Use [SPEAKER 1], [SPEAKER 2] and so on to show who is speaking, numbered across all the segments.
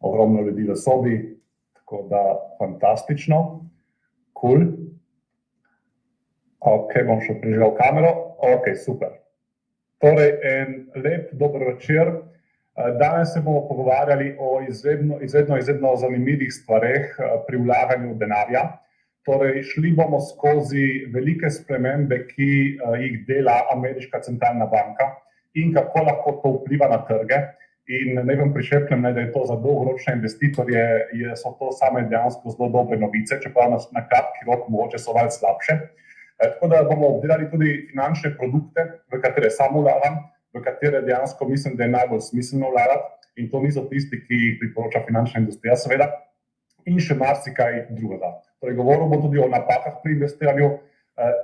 [SPEAKER 1] ogromno ljudi v sobi, tako da fantastično, cool. Ok, bom še prižgal kamero, ok, super. Torej, en lep dober večer. Danes se bomo pogovarjali o izredno zanimivih stvareh pri vlaganju denarja. Torej, šli bomo skozi velike spremembe, ki jih dela ameriška centralna banka in kako lahko to vpliva na trge. In naj vam prišepnem, da je to za dolgoročne investitorje, so to same dejansko zelo dobre novice, čeprav na kratki rok mogoče so malo slabše. Tako da bomo obdelali tudi finančne produkte, v katere sam vlagam, v katere dejansko mislim, da je najbolj smiselno vlagati, in to niso tisti, ki jih priporoča finančna industrija, seveda, in še marsikaj drugega. Torej, govoril bom tudi o napakah pri investiranju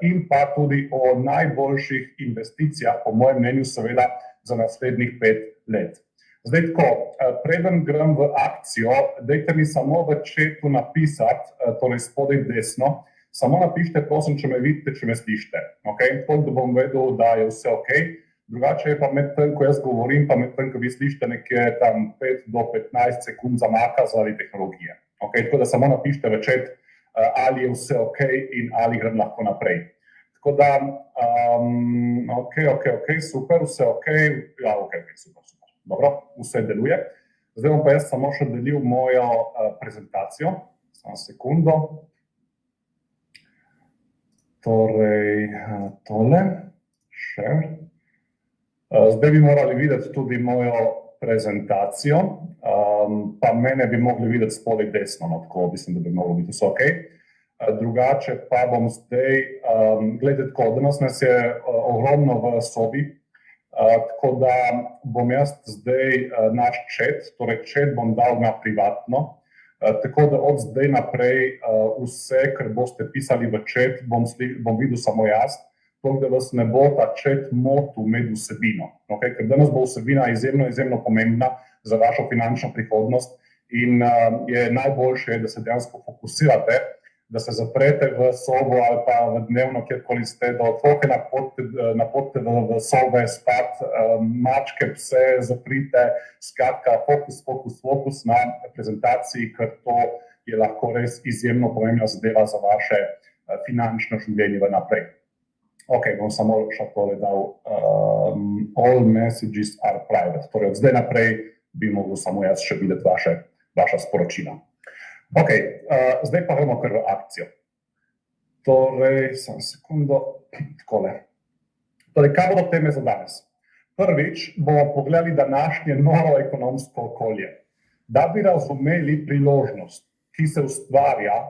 [SPEAKER 1] in pa tudi o najboljših investicijah, po mojem mnenju, seveda, za naslednjih 5 let. Zdaj tako, preden grem v akcijo, dajte mi samo v chatu napisati, torej spodaj desno, samo napišite, prosim, če me vidite, če me slišite. Tako da bom vedel, da je vse ok. Drugače je pa med tem, ko jaz govorim, pa med tem, ko vi slišite, nekje tam 5 do 15 sekund zamaka zaradi tehnologije. Tako da samo napišite v chat, ali je vse ok in ali grem lahko naprej. Tako da, ok, super, vse ok, ja, ok, super. Dobro, vse deluje. Zdaj bom pa jaz samo še delil mojo prezentacijo. Samo sekundo. Torej, tole, share. Zdaj bi morali videti tudi mojo prezentacijo, pa mene bi mogli videti spodaj desno, tako mislim, da bi moglo biti vse ok. Drugače pa bom zdaj, gledajte tako, danes nas je ogromno v sobi, tako da bom jaz zdaj naš chat, torej chat bom dal na privatno, tako da od zdaj naprej vse, kar boste pisali v chat, bom videl samo jaz, tako da vas ne bo ta chat motil med vsebino. Ker danes bo vsebina izjemno pomembna za vašo finančno prihodnost in je najboljše, da se dejansko fokusirate, da se zaprete v sobo ali pa v dnevno, kjerkoli ste, da otroke napotite v sobe spat, mačke, pse zaprite, skratka, fokus na prezentaciji, ker to je lahko res izjemno pomembna zadeva za vaše finančno življenje naprej. Ok, bom samo še tole dal, all messages are private, torej od zdaj naprej bi mogel samo jaz še videti vaša sporočila. Ok, zdaj pa gremo kar v akcijo. Torej, samo sekundo, takole. Torej, kaj bodo teme za danes? Prvič bomo pogledali današnje novo ekonomsko okolje. Da bi razumeli priložnost, ki se ustvarja,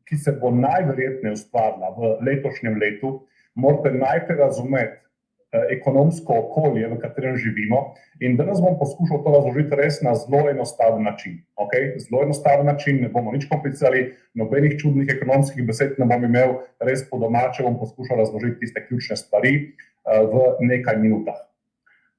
[SPEAKER 1] ki se bo najverjetneje ustvarila v letošnjem letu, morate najprej razumeti ekonomsko okolje, v katerem živimo, in danes bom poskušal to razložiti res na zelo enostaven način. Zelo enostaven način, ne bomo nič komplicirali, nobenih čudnih ekonomskih besed ne bom imel, res po domače bom poskušal razložiti tiste ključne stvari v nekaj minutah.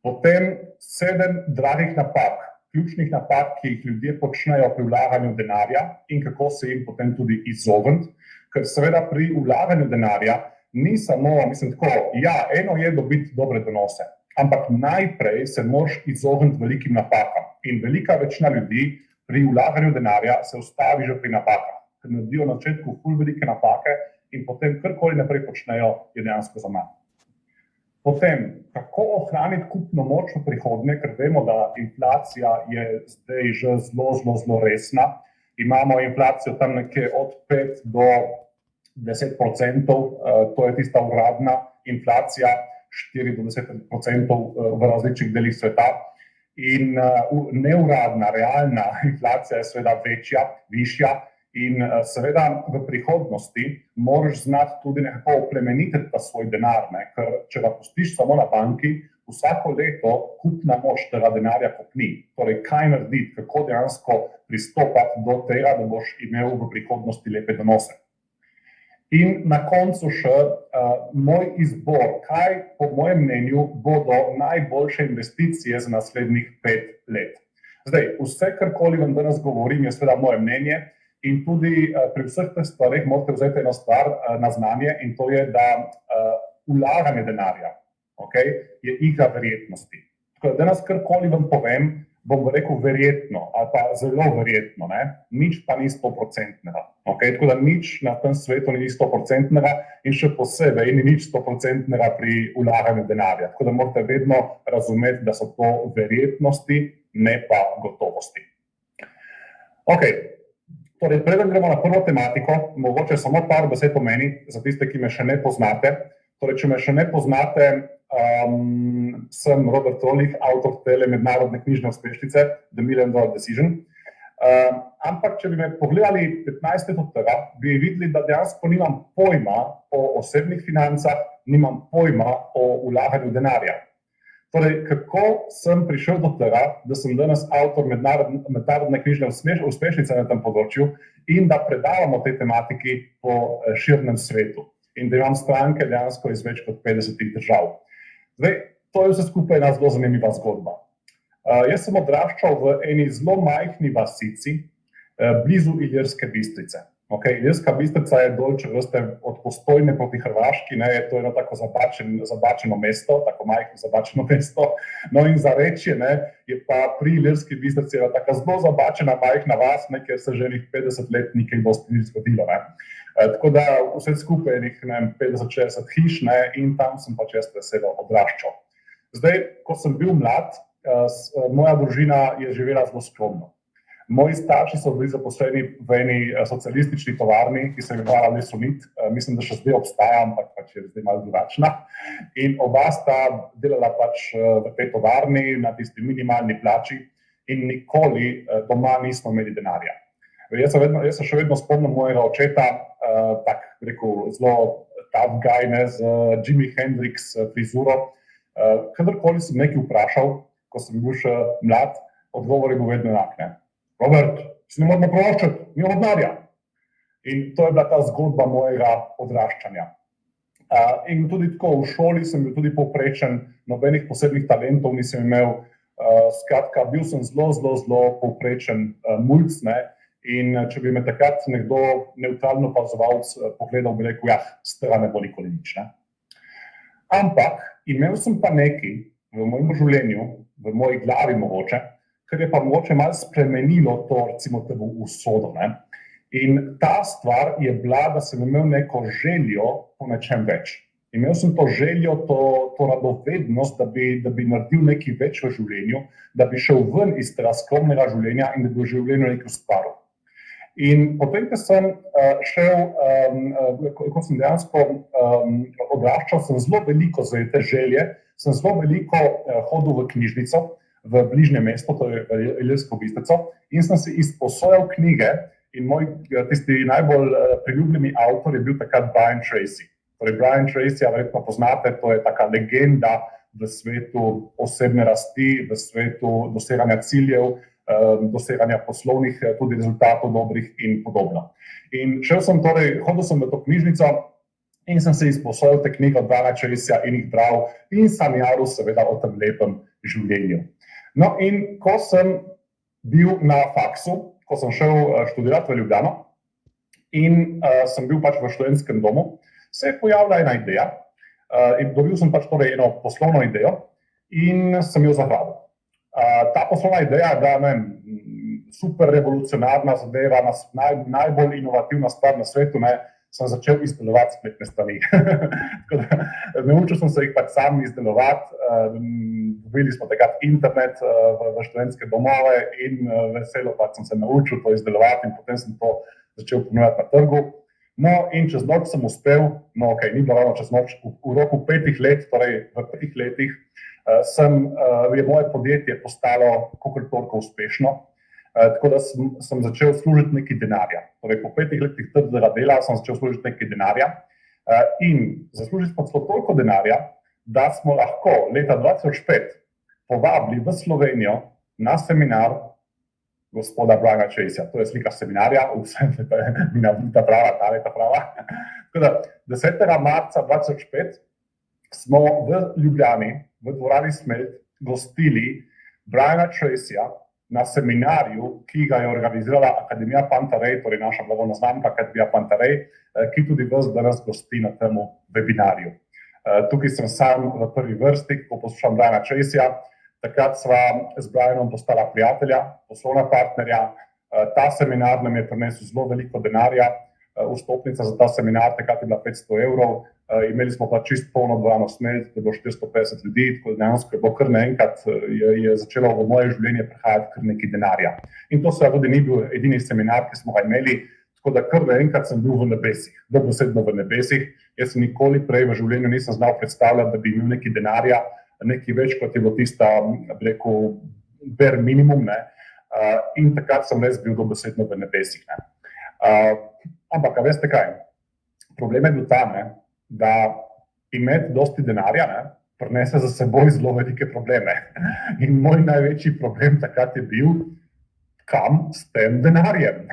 [SPEAKER 1] Potem 7 dragih napak, ključnih napak, ki jih ljudje počnejo pri vlaganju denarja in kako se jim potem tudi izogniti, ker seveda pri vlaganju denarja ni samo, mislim tako, ja, eno je dobiti dobre donose, ampak najprej se moraš izogniti velikim napakam. In velika večina ljudi pri vlaganju denarja se ustavi že pri napakah, ker naredijo na začetku ful velike napake in potem karkoli naprej počnejo, je dejansko za manj. Potem, kako ohraniti kupno moč v prihodnje, ker vemo, da inflacija je zdaj že zelo resna. Imamo inflacijo tam nekje od 5 do 10%, to je tista uradna inflacija, 4 do 10% v različnih delih sveta. In neuradna, realna inflacija je seveda višja in seveda v prihodnosti moraš znati tudi nekako oplemenititi ta svoj denar, ker če ga pustiš samo na banki, vsako leto kupna moč tega denarja kopni. Torej, kaj narediti, kako dejansko pristopati do tega, da boš imel v prihodnosti lepe donose. In na koncu še moj izbor, kaj po mojem mnenju bodo najboljše investicije za naslednjih 5 let. Zdaj, vse, karkoli vam danes govorim, je seveda moje mnenje in tudi pri vseh teh stvareh morate vzeti eno stvar na znanje in to je, da vlaganje denarja je igra verjetnosti. Tako da danes karkoli vam povem, bom rekel verjetno, ali pa zelo verjetno, ne? Nič pa ni 100-odstotnega. Okay? Tako da nič na tem svetu ni 100-odstotnega in še posebej ni nič 100-odstotnega pri vlaganju denarja. Tako da morate vedno razumeti, da so to verjetnosti, ne pa gotovosti. Okay. Torej, preden gremo na prvo tematiko, mogoče samo par besed o meni, za tiste, ki me še ne poznate. Torej, če me še ne poznate, sem Robert Rolih, avtor tele mednarodne knjižne uspešnice The $1 Million Decision. Ampak, če bi me pogledali 15 let od tega, bi videli, da dejansko nimam pojma o osebnih financah, nimam pojma o vlaganju denarja. Torej, kako sem prišel do tega, da sem danes avtor mednarodne knjižne uspešnice na tem področju in da predavamo tej tematiki po širnem svetu in da imam stranke dejansko iz več kot 50 držav. Zdaj, to je vse skupaj ena zelo zanimiva zgodba. Jaz sem odraščal v eni zelo majhni vasici blizu Ilirske Bistrice. Okay, Ilirska Bistrica je dol, če veste, od Postojne proti Hrvaški, ne, to je eno tako zabačeno mesto, tako majhno zabačeno mesto. No in za reči, ne, je pa pri Ilirski Bistrici ena taka zelo zabačena majhna vas, ne, kjer se že 50 let nikaj dosti ni zgodilo. Ne. Tako da vse skupaj je 50-60 hiš, ne, in tam sem pač jaz veselo odraščal. Zdaj, ko sem bil mlad, moja družina je živela zelo skromno. Moji starši so bili zaposleni v eni socialistični tovarni, ki se je imenovala Lesonit. Mislim, da še zdaj obstaja, ampak pač je zdaj malo drugačna. In oba sta delala pač v tej tovarni na tisti minimalni plači in nikoli doma nismo imeli denarja. Jaz se še vedno spomnim mojega očeta, tak rekel, zelo tough guy, ne, z Jimi Hendrix frizuro. Kadarkoli sem nekaj vprašal, ko sem bil še mlad, odgovor je bil vedno enak, ne. Robert, si ne moramo proščati, nimamo denarja. In to je bila ta zgodba mojega odraščanja. In tudi tako, v šoli sem bil tudi povprečen, nobenih posebnih talentov nisem imel. Skratka, bil sem zelo povprečen mulc, ne. In če bi me takrat nekdo nevtralno opazovalec pogledal, bi rekel, s tega ne bo nikoli nič, ne. Ampak imel sem pa nekaj v mojem življenju, v moji glavi mogoče, kar je pa mogoče malo spremenilo to, recimo, temu usodo, ne. In ta stvar je bila, da sem imel neko željo po nečem več. Imel sem to željo, to radovednost, da bi naredil nekaj več v življenju, da bi šel ven iz tega skromnega življenja in da bi v življenju nekaj ustvaril. In potem, ko sem ko sem dejansko odraščal, sem zelo veliko za te želje, sem zelo veliko hodil v knjižnico, v bližnje mesto, to je Ilirsko Bistrico, in sem si izposojal knjige in moj tisti najbolj priljubljeni avtor je bil takrat Brian Tracy. Torej, Brian Tracy, verjetno poznate, to je taka legenda v svetu osebne rasti, v svetu doseganja ciljev, doseganja poslovnih tudi rezultatov dobrih in podobno. In hodil sem v to knjižnico in sem se izposojal te knjige od Briana Tracyja in jih bral in sanjaril seveda o tem lepem življenju. No in ko sem bil na faksu, ko sem šel študirati v Ljubljano in sem bil pač v študentskem domu, se je pojavila ena ideja in dobil sem pač torej eno poslovno idejo in sem jo zagrabil. Ta poslovna ideja je bila super revolucionarna zadeva, najbolj inovativna stvar na svetu, ne, sem začel izdelovati spletne strani. Naučil sem se jih pač sam izdelovati, dobili smo takrat internet v študentske domove in veselo pač sem se naučil to izdelovati in potem sem to začel ponujati na trgu. No in čez noč sem uspel, no okej, ni bilo ravno čez noč, v roku 5 let, torej v 5 letih, je moje podjetje postalo kakor toliko uspešno, tako da sem začel služiti nekaj denarja. Torej, po 5 letih trdega dela sem začel služiti nekaj denarja in zaslužili smo celo toliko denarja, da smo lahko leta 2005 povabili v Slovenijo na seminar gospoda Briana Tracyja. To je slika seminarja, vsem ta prava. Tako da 10. marca 2005 smo v Ljubljani, v dvorani Smelt, gostili Briana Tracyja na seminarju, ki ga je organizirala Akademija Pantarej, torej naša blagovna znamka Akademija Pantarej, ki tudi vas danes gosti na temu webinarju. Tukaj sem sam v prvi vrsti, ko poslušam Briana Tracyja. Takrat sva z Brianom postala prijatelja, poslovna partnerja. Ta seminar nam je prinesel zelo veliko denarja. Vstopnica za ta seminar takrat je bila 500 evrov. Imeli smo pa čist polno dvorano Smelt, da je bilo 450 ljudi, tako da dejansko je bilo kar naenkrat je začelo v moje življenje prihajati kar nekaj denarja. In to seveda tudi ni bil edini seminar, ki smo ga imeli, tako da kar naenkrat sem bil v nebesih, dobesedno v nebesih. Jaz se nikoli prej v življenju nisem znal predstavljati, da bi imel nekaj denarja, nekaj več, kot je bilo tista, bi rekel, bare minimum, ne. In takrat sem res bil dobesedno v nebesih, ne. Ampak, a veste kaj? Problem je bil ta, ne, da imeti dosti denarja, ne, prinese za seboj zelo velike probleme. In moj največji problem takrat je bil, kam s tem denarjem.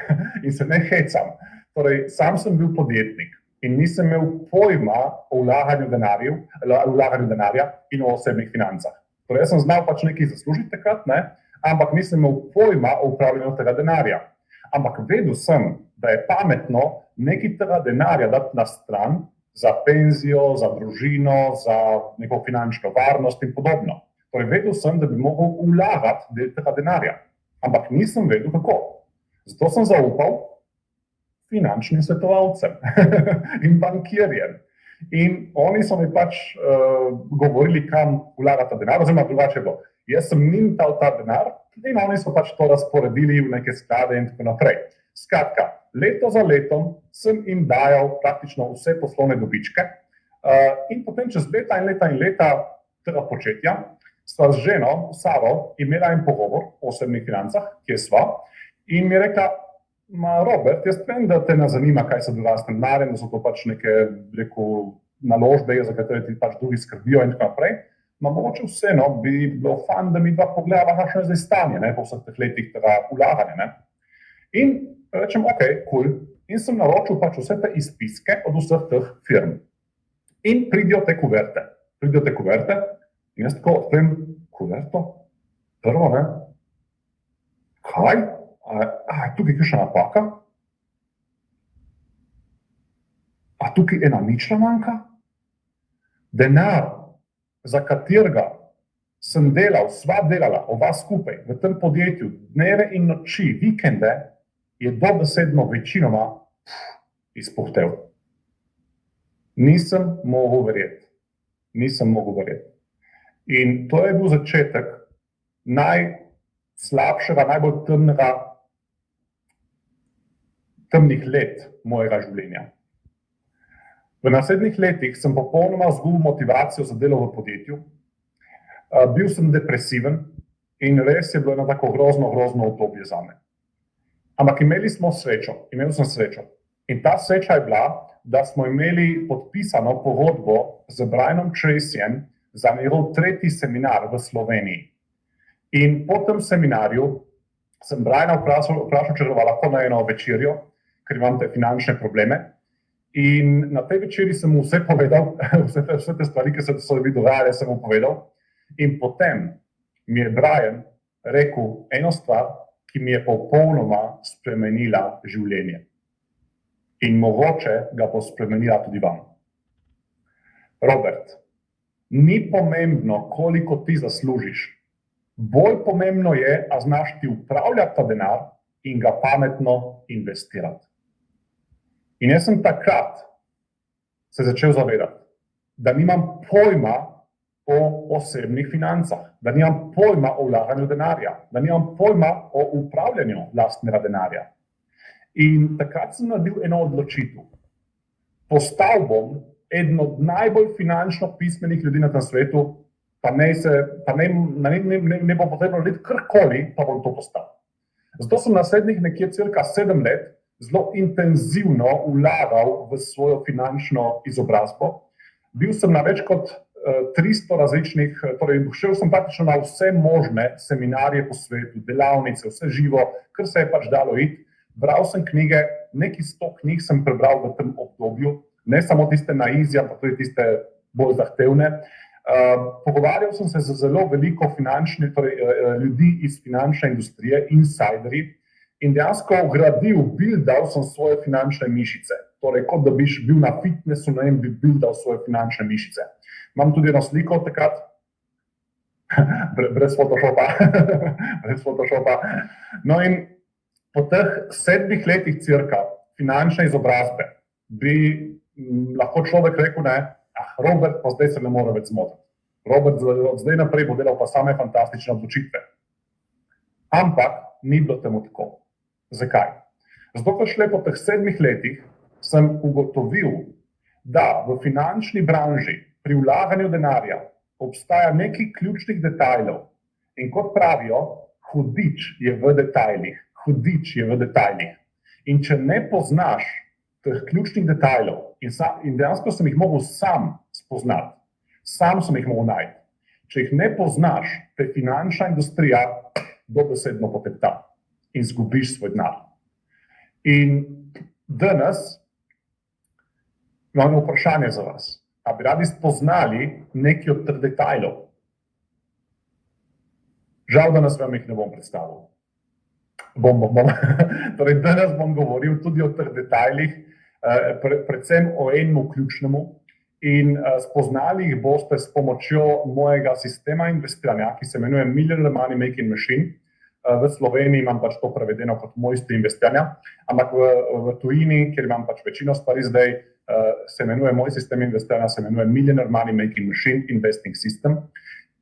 [SPEAKER 1] In se ne hecam. Torej, sam sem bil podjetnik in nisem imel pojma o vlaganju denarja in o osebnih financah. Torej, jaz sem znal pač nekaj zaslužiti takrat, ne, ampak nisem imel pojma o upravljanju tega denarja. Ampak vedel sem, da je pametno nekaj tega denarja dati na stran za penzijo, za družino, za neko finančno varnost in podobno. Torej, vedel sem, da bi mogel vlagati del tega denarja, ampak nisem vedel kako. Zato sem zaupal finančnim svetovalcem in bankirjem. In oni so mi pač govorili, kam vlagati ta denar, oziroma drugače je bilo. Jaz sem njim dal ta denar in oni so pač to razporedili v neke sklade in tako naprej. Skratka, leto za letom sem jim dajal praktično vse poslovne dobičke in potem čez leta in leta tega početja sva z ženo, Saro, imela en pogovor o osebnih financah, kje sva, in mi je rekla, Robert, jaz vem, da te ne zanima, kaj se dogaja s tem denarjem, da so to pač neke, rekel, naložbe, za katere ti pač drugi skrbijo in tako naprej. Mogoče vseeno bi bilo fajn, da mi dva pogledava, kakšno je zdaj stanje, ne, po vseh teh letih tega vlaganja, ne. In rečem, ok, cool. In sem naročil pač vse te izpiske od vseh teh firm. In pridijo te kuverte. In jaz tako odprem kuverto. Prvo, ne. Kaj? A je tukaj kakšna napaka? A tukaj ena ničla manjka? Denar, za katerega sem delal, sva delala, oba skupaj, v tem podjetju, dneve in noči, vikende, je dobesedno večinoma izpuhtel. Nisem mogel verjeti. In to je bil začetek najslabšega, najbolj temnih let mojega življenja. V naslednjih letih sem popolnoma izgubil motivacijo za delo v podjetju. Bil sem depresiven in res je bilo eno tako grozno obdobje zame. Ampak imel sem srečo. In ta sreča je bila, da smo imeli podpisano pogodbo z Brianom Tracyjem za njegov 3. seminar v Sloveniji. In po tem seminarju sem Briana vprašal, če ga lahko na eno večerjo, ker imam te finančne probleme. In na tej večeri sem mu vse povedal, vse te stvari, ki so mi dogajale, sem mu povedal. In potem mi je Brian rekel eno stvar, ki mi je popolnoma spremenila življenje. In mogoče ga bo spremenila tudi vam. Robert, ni pomembno, koliko ti zaslužiš. Bolj pomembno je, a znaš ti upravljati ta denar in ga pametno investirati. In jaz sem takrat se začel zavedati, da nimam pojma o osebnih financah, da nimam pojma o vlaganju denarja, da nimam pojma o upravljanju lastnega denarja. In takrat sem naredil eno odločitev. Postal bom eden od najbolj finančno pismenih ljudi na tem svetu, pa ne bo potrebno narediti karkoli, pa bom to postal. Zato sem naslednjih nekje cirka 7 let zelo intenzivno vlagal v svojo finančno izobrazbo. Bil sem na več kot 300 različnih, torej šel sem praktično na vse možne seminarje po svetu, delavnice, vse živo, kar se je pač dalo iti. Bral sem knjige, nekaj 100 knjig sem prebral v tem obdobju, ne samo tiste na easy, ampak tudi tiste bolj zahtevne. Pogovarjal sem se z zelo veliko ljudi iz finančne industrije, insiderji, in dejansko buildal sem svoje finančne mišice. Torej, kot da biš bil na fitnessu, bi buildal svoje finančne mišice. Imam tudi eno sliko takrat, brez Photoshopa. Brez Photoshopa. No in po teh 7 letih cirka finančne izobrazbe bi lahko človek rekel, ne, Robert pa zdaj se ne more več zmotiti. Robert od zdaj naprej bo delal pa same fantastične odločitve. Ampak ni bilo temu tako. Zakaj? Zato, ker šele po teh 7 letih sem ugotovil, da v finančni branži pri vlaganju denarja obstaja nekaj ključnih detajlov in kot pravijo, hudič je v detajlih. Hudič je v detajlih. In če ne poznaš teh ključnih detajlov in dejansko sem jih mogel sam spoznati, sam sem jih mogel najti. Če jih ne poznaš, te finančna industrija dobesedno potepta in zgubiš svoj denar. In danes imam vprašanje za vas. A bi radi spoznali nekaj od teh detajlov? Žal, danes vam jih ne bom predstavil. Torej, danes bom govoril tudi o teh detajlih, predvsem o enem ključnemu in spoznali jih boste s pomočjo mojega sistema investiranja, ki se imenuje Millionaire Money Making Machine. V Sloveniji imam pač to prevedeno kot mojster investiranja, ampak v tujini, kjer imam pač večino stvari zdaj, se imenuje moj sistem investiranja, se imenuje Millionaire Money Making Machine Investing System.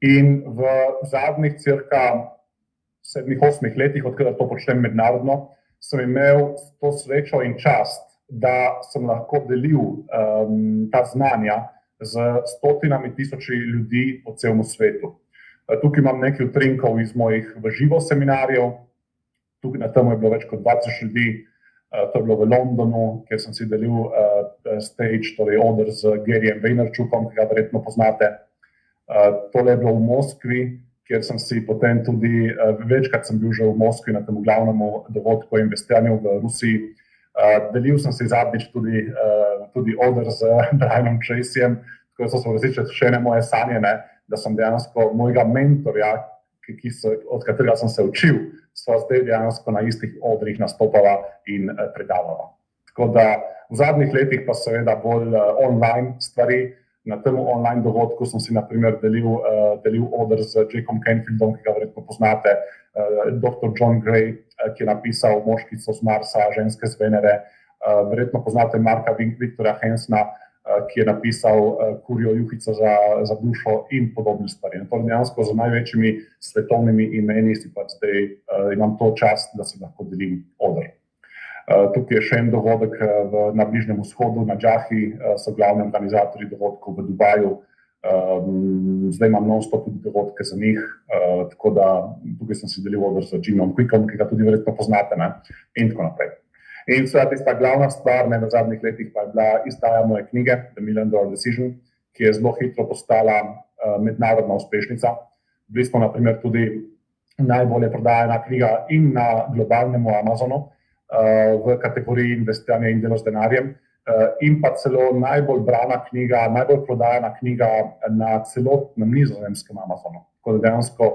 [SPEAKER 1] In v zadnjih cirka 7-8 letih, odkar to počnem mednarodno, sem imel to srečo in čast, da sem lahko delil ta znanja z stotinami tisoči ljudi po celem svetu. Tukaj imam nekaj utrinkov iz mojih v živo seminarjev, tukaj na temu je bilo več kot 20 ljudi, to je bilo v Londonu, kjer sem si delil stage, torej oder z Garyjem Vaynerchukom, ki ga verjetno poznate. Tole je bilo v Moskvi, kjer sem si potem tudi, večkrat sem bil že v Moskvi na tem glavnemu dogodku o investiranju v Rusiji. Delil sem si zadnjič tudi oder z Brianom Tracyjem, tako da so resnično še ene moje sanje, ne, da sem dejansko mojega mentorja, od katerega sem se učil, sva zdaj dejansko na istih odrih nastopala in predavala. Tako da v zadnjih letih pa seveda bolj online stvari. Na tem online dogodku sem si na primer delil oder z Jackom Canfieldom, ki ga verjetno poznate, dr. John Gray, ki je napisal Moškico z Marsa, ženske z Venere, verjetno poznate Marka Viktorja Hensna, ki je napisal Kurjo juhico za dušo in podobne stvari. To dejansko z največjimi svetovnimi imeni si pa zdaj imam to čast, da si lahko delim oder. Tukaj je še en dogodek na Bližnjem vzhodu, na Džahi, so glavni organizatorji dogodkov v Dubaju. Zdaj imam non-stop tudi dogodke za njih, tako da tukaj sem si delil oder z Jimom Quickom, ki ga tudi verjetno poznate, ne? In tako naprej. In seveda tista glavna stvar v zadnjih letih pa je bila izdaja moje knjige The $1 Million Decision, ki je zelo hitro postala mednarodna uspešnica. Bili smo na primer tudi najbolje prodajana knjiga in na globalnemu Amazonu, v kategoriji investiranja in delo z denarjem, in pa celo najbolj brana knjiga, najbolj prodajana knjiga na celotnem nizozemskem Amazonu, tako da dejansko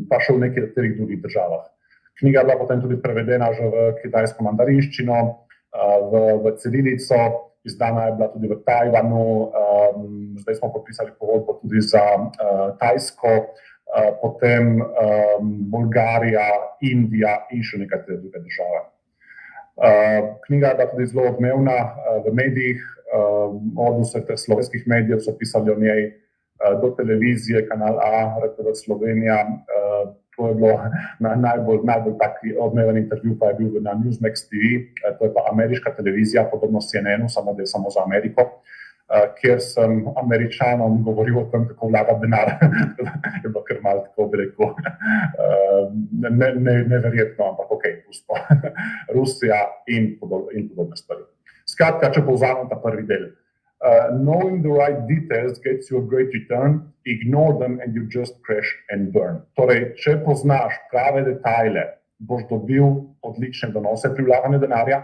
[SPEAKER 1] pa še v nekaj drugih državah. Knjiga je bila potem tudi prevedena že v kitajsko mandarinščino, v cirilico, izdana je bila tudi v Tajvanu, zdaj smo podpisali pogodbo tudi za Tajsko, potem Bolgarija, Indija in še nekatere druge države. Knjiga je bila tudi zelo odmevna v medijih, od vseh slovenskih medijev so pisali o njej, do televizije, Kanal A, RTV Slovenija. To je bilo najbolj taki odmeven intervju, pa je bil na Newsmax TV, to je pa ameriška televizija, podobno CNN-u, samo da je samo za Ameriko, kjer sem Američanom govoril o tem, kako vlaga denar. Je bilo kar malo tako, bi rekel, neverjetno, ampak ok, pusto. Rusija in podobne stvari. Skratka, če povzamem ta prvi del. Knowing the right details gets you a great return, ignore them and you just crash and burn. Torej, če poznaš prave detajle, boš dobil odlične donose pri vlaganju denarja,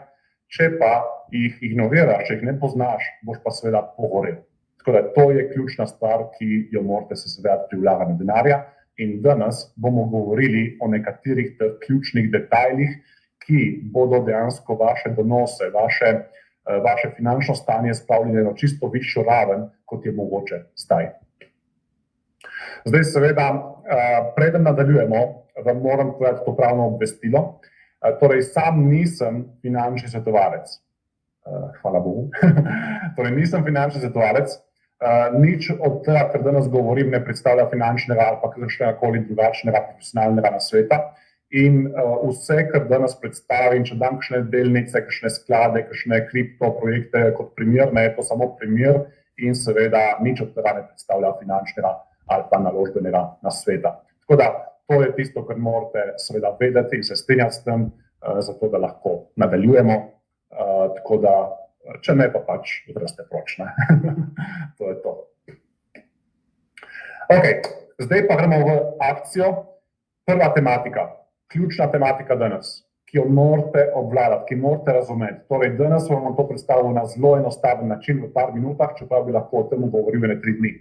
[SPEAKER 1] če pa jih ignoriraš, če jih ne poznaš, boš pa seveda pogorel. Tako da to je ključna stvar, ki jo morate se zavedati pri vlaganju denarja. In danes bomo govorili o nekaterih ključnih detajlih, ki bodo dejansko vaše donose, vaše finančno stanje spravljeno na čisto višjo raven, kot je mogoče zdaj. Zdaj seveda, preden nadaljujemo, vam moram povedati to pravno obvestilo. Torej, sam nisem finančni svetovalec. Hvala Bogu. Torej, nisem finančni svetovalec. Nič od tega, kar danes govorim, ne predstavlja finančnega ali pa kakršnega koli drugačnega profesionalnega nasveta. In vse, kar danes predstavim, če dam kakšne delnice, kakšne sklade, kakšne kriptoprojekte kot primer, je to samo primer in seveda nič od tega ne predstavlja finančnega ali pa naložbenega nasveta. Tako da, to je tisto, kar morate seveda vedeti in se strinjati s tem, zato da lahko nadaljujemo. Tako da, če ne, pa pač odreste proč, ne. To je to. Ok, zdaj pa gremo v akcijo. Prva tematika. Ključna tematika danes, ki jo morate obvladati, ki morate razumeti. Torej, danes vam to predstavil na zelo enostaven način v par minutah, čeprav bi lahko o tem govoril 3 dni.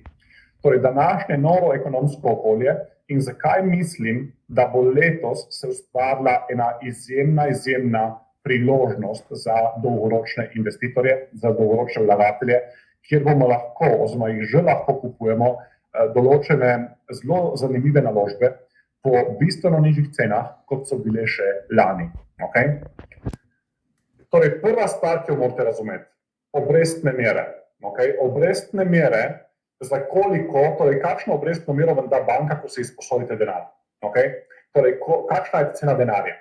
[SPEAKER 1] Torej, današnje novo ekonomsko okolje in zakaj mislim, da bo letos se ustvarila ena izjemna priložnost za dolgoročne investitorje, za dolgoročne vlagatelje, kjer bomo lahko, oziroma jih že lahko kupujemo, določene zelo zanimive naložbe, po bistveno nižjih cenah, kot so bile še lani. Okay? Torej, prva stvar, ki jo morate razumeti, obrestne mere. Okay? Obrestne mere, za koliko, torej kakšno obrestno mero vam da banka, ko si izposodite denar. Okay? Torej, kakšna je cena denarja.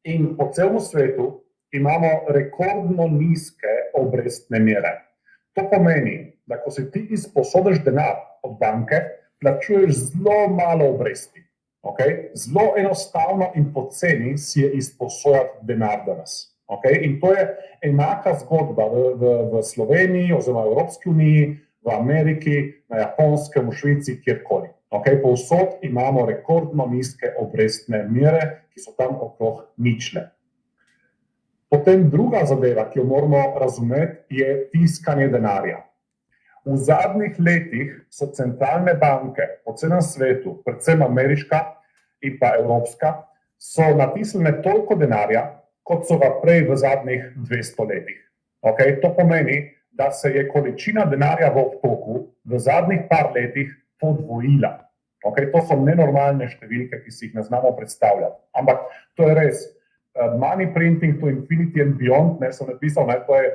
[SPEAKER 1] In po celem svetu imamo rekordno nizke obrestne mere. To pomeni, da ko si ti izposodiš denar od banke, plačuješ zelo malo obresti. Okay? Zelo enostavno in poceni si je izposojati denar danes. Okay? In to je enaka zgodba v Sloveniji, oziroma v Evropski uniji, v Ameriki, na Japonskem, v Švici, kjerkoli. Okay? Povsod imamo rekordno nizke obrestne mere, ki so tam okrog nične. Potem druga zadeva, ki jo moramo razumeti, je tiskanje denarja. V zadnjih letih so centralne banke po celem svetu, predvsem ameriška in pa evropska, so natisnile toliko denarja, kot so ga prej v zadnjih 200 letih. Okay? To pomeni, da se je količina denarja v obtoku v zadnjih par letih podvojila. Okay? To so nenormalne številke, ki si jih ne znamo predstavljati. Ampak to je res. Money printing to infinity and beyond, sem napisal, to je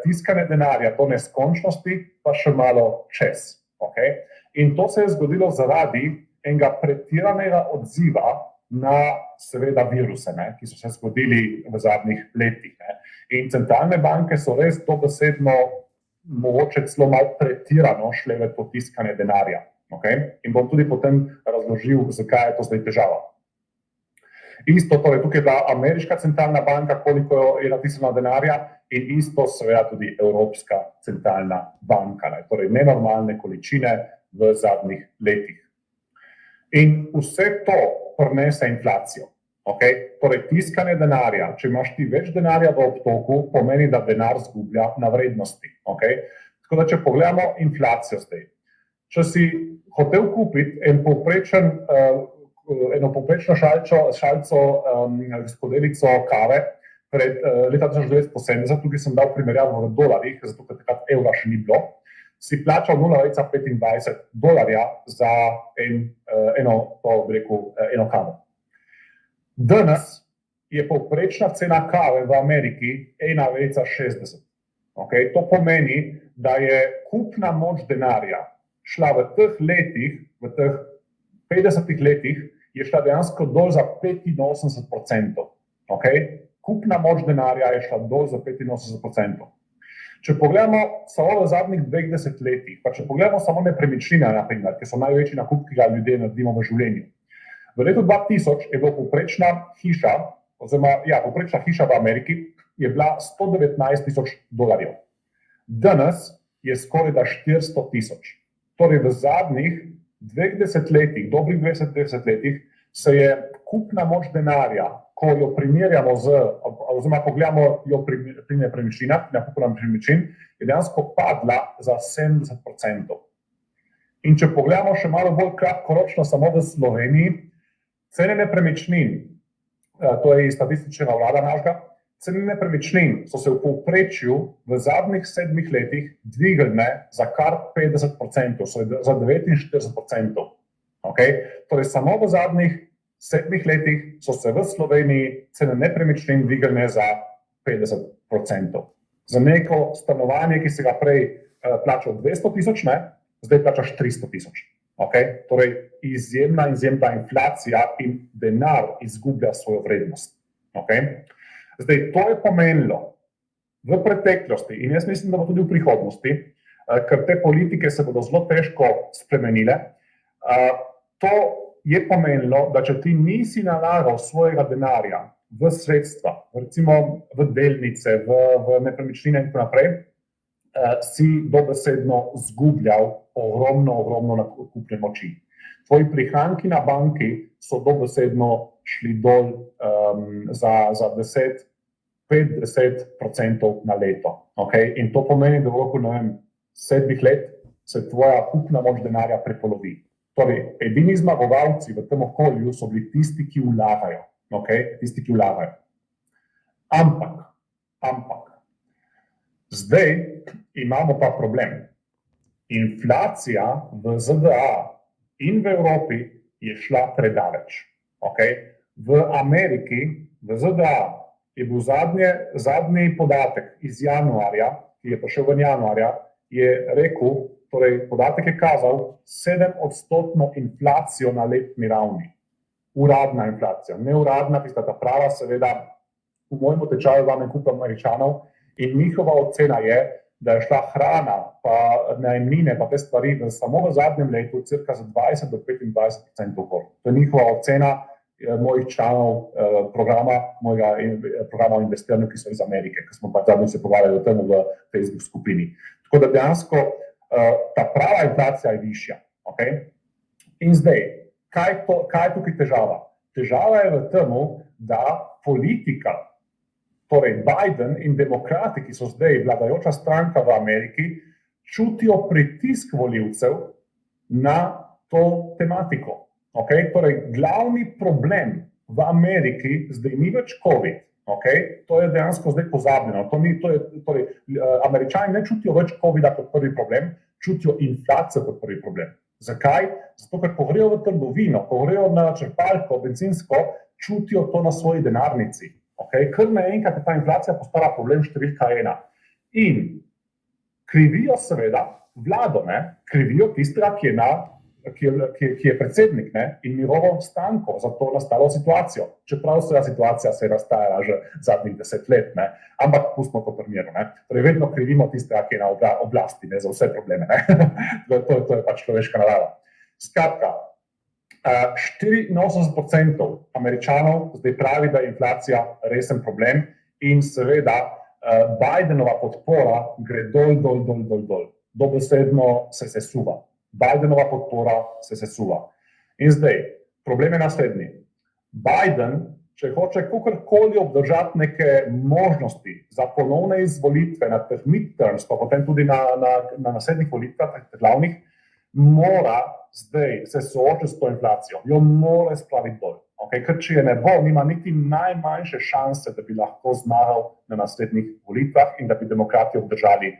[SPEAKER 1] tiskanje denarja do neskončnosti, pa še malo čez. Okay? In to se je zgodilo zaradi enega pretiranega odziva na seveda viruse, ki so se zgodili v zadnjih letih. In centralne banke so res dobesedno, mogoče celo malo pretirano šle v to tiskanje denarja. Okay? In bom tudi potem razložil, zakaj je to zdaj težava. Isto, torej tukaj je bila ameriška centralna banka, koliko je natisnjeno denarja, in isto seveda tudi Evropska centralna banka, torej nenormalne količine v zadnjih letih. In vse to prinese inflacijo. Okay? Torej tiskanje denarja, če imaš ti več denarja v obtoku, pomeni, da denar zgublja na vrednosti. Okay? Tako da, če pogledamo inflacijo zdaj, če si hotel kupiti eno povprečno šalco, skodelico kave pred leta 1970, tukaj sem dal primerjavo v dolarjih, zato ker takrat evra še ni bilo, si plačal $0,25 za eno kavo. Danes je povprečna cena kave v Ameriki 1,60. Okay? To pomeni, da je kupna moč denarja šla v teh letih, v teh 50 letih, je šla dejansko dol za 85%. Okay? Kupna moč denarja je šla dol za 85%. Če pogledamo samo v zadnjih 20 letih, pa če pogledamo samo nepremičnine, naprimer, ki so največji nakup, ki ga ljudje naredimo v življenju. V letu 2000 je bila povprečna hiša v Ameriki je bila $119,000. Danes je skoraj da 400,000. Torej v zadnjih 20 letih, dobrih 20 letih, se je kupna moč denarja, ko jo primerjamo oziroma ko gledamo jo pri nepremičninah, nakupu nepremičnin, je dejansko padla za 70%. In če pogledamo še malo bolj kratkoročno samo v Sloveniji, cene nepremičnin, to je iz statističnega urada našega, cene nepremičnin so se v povprečju v zadnjih 7 letih dvignile za kar 50%, za 49%. Okay? Torej, samo v zadnjih 7 letih so se v Sloveniji cene nepremičnin dvignile za 50%. Za neko stanovanje, ki si ga prej plačal 200.000, zdaj plačaš 300.000. Okay? Torej, izjemna inflacija in denar izgublja svojo vrednost. Okay? Zdaj, to je pomenilo v preteklosti in jaz mislim, da bo tudi v prihodnosti, ker te politike se bodo zelo težko spremenile. To je pomenilo, da če ti nisi nalagal svojega denarja v sredstva, recimo v delnice, v nepremičnine in tako naprej, si dobesedno zgubljal ogromno nakupne moči. Tvoji prihranki na banki so dobesedno šli dol za 5-10% na leto. Okay? In to pomeni, da v roku 7 let se tvoja kupna moč denarja prepolovi. Torej, edini zmagovalci v tem okolju so bili tisti, ki vlagajo. Okay? Tisti, ki vlagajo. Ampak, zdaj imamo pa problem. Inflacija v ZDA in v Evropi je šla predaleč. Okay? V Ameriki, v ZDA, je bil zadnji podatek iz januarja, ki je prišel v januarja, je rekel, torej podatek je kazal 7% inflacijo na letni ravni. Uradna inflacija, neuradna, tista ta prava, seveda, v mojem tečaju vam kup Američanov in njihova ocena je, da je šla hrana, pa najemnine, pa te stvari samo v zadnjem letu cirka za 20 do 25% gor. To je njihova ocena mojih članov programa o investiranju, ki so iz Amerike, ki smo pa zadnji se pogovarjali o tem v Facebook skupini. Tako da dejansko ta prava inflacija je višja. Okay? In zdaj, kaj je tukaj težava? Težava je v tem, da politika, torej Biden in demokrati, ki so zdaj vladajoča stranka v Ameriki, čutijo pritisk volivcev na to tematiko. Okay? Torej, glavni problem v Ameriki zdaj ni več COVID. Okay? To je dejansko zdaj pozabljeno. Američani ne čutijo več COVID-a kot prvi problem, čutijo inflacijo kot prvi problem. Zakaj? Zato, ker ko grejo v trgovino, ko grejo na črpalko, bencinsko, čutijo to na svoji denarnici. Okay? Ker naenkrat je ta inflacija postala problem številka 1. In krivijo seveda vlado, krivijo tistega, ki je predsednik in njegovo stranko za to nastalo situacijo. Čeprav se situacija se je nastajala že zadnjih 10 let, ampak pustimo to pri miru. Torej, vedno krivimo tistega, ki je na oblasti za vse probleme. To je pač človeška narava. Skratka, 84% Američanov zdaj pravi, da je inflacija resen problem in seveda Bidenova podpora gre dol. Dobesedno se sesuva. Bidenova podpora se sesuva. In zdaj, problem je naslednji. Biden, če hoče kakorkoli obdržati neke možnosti za ponovne izvolitve na teh midterms, pa potem tudi na naslednjih volitvah, glavnih, mora zdaj se soočiti s to inflacijo. Jo mora spraviti dol. Okay? Ker če je ne bo, nima niti najmanjše šanse, da bi lahko zmagal na naslednjih volitvah in da bi demokrati obdržali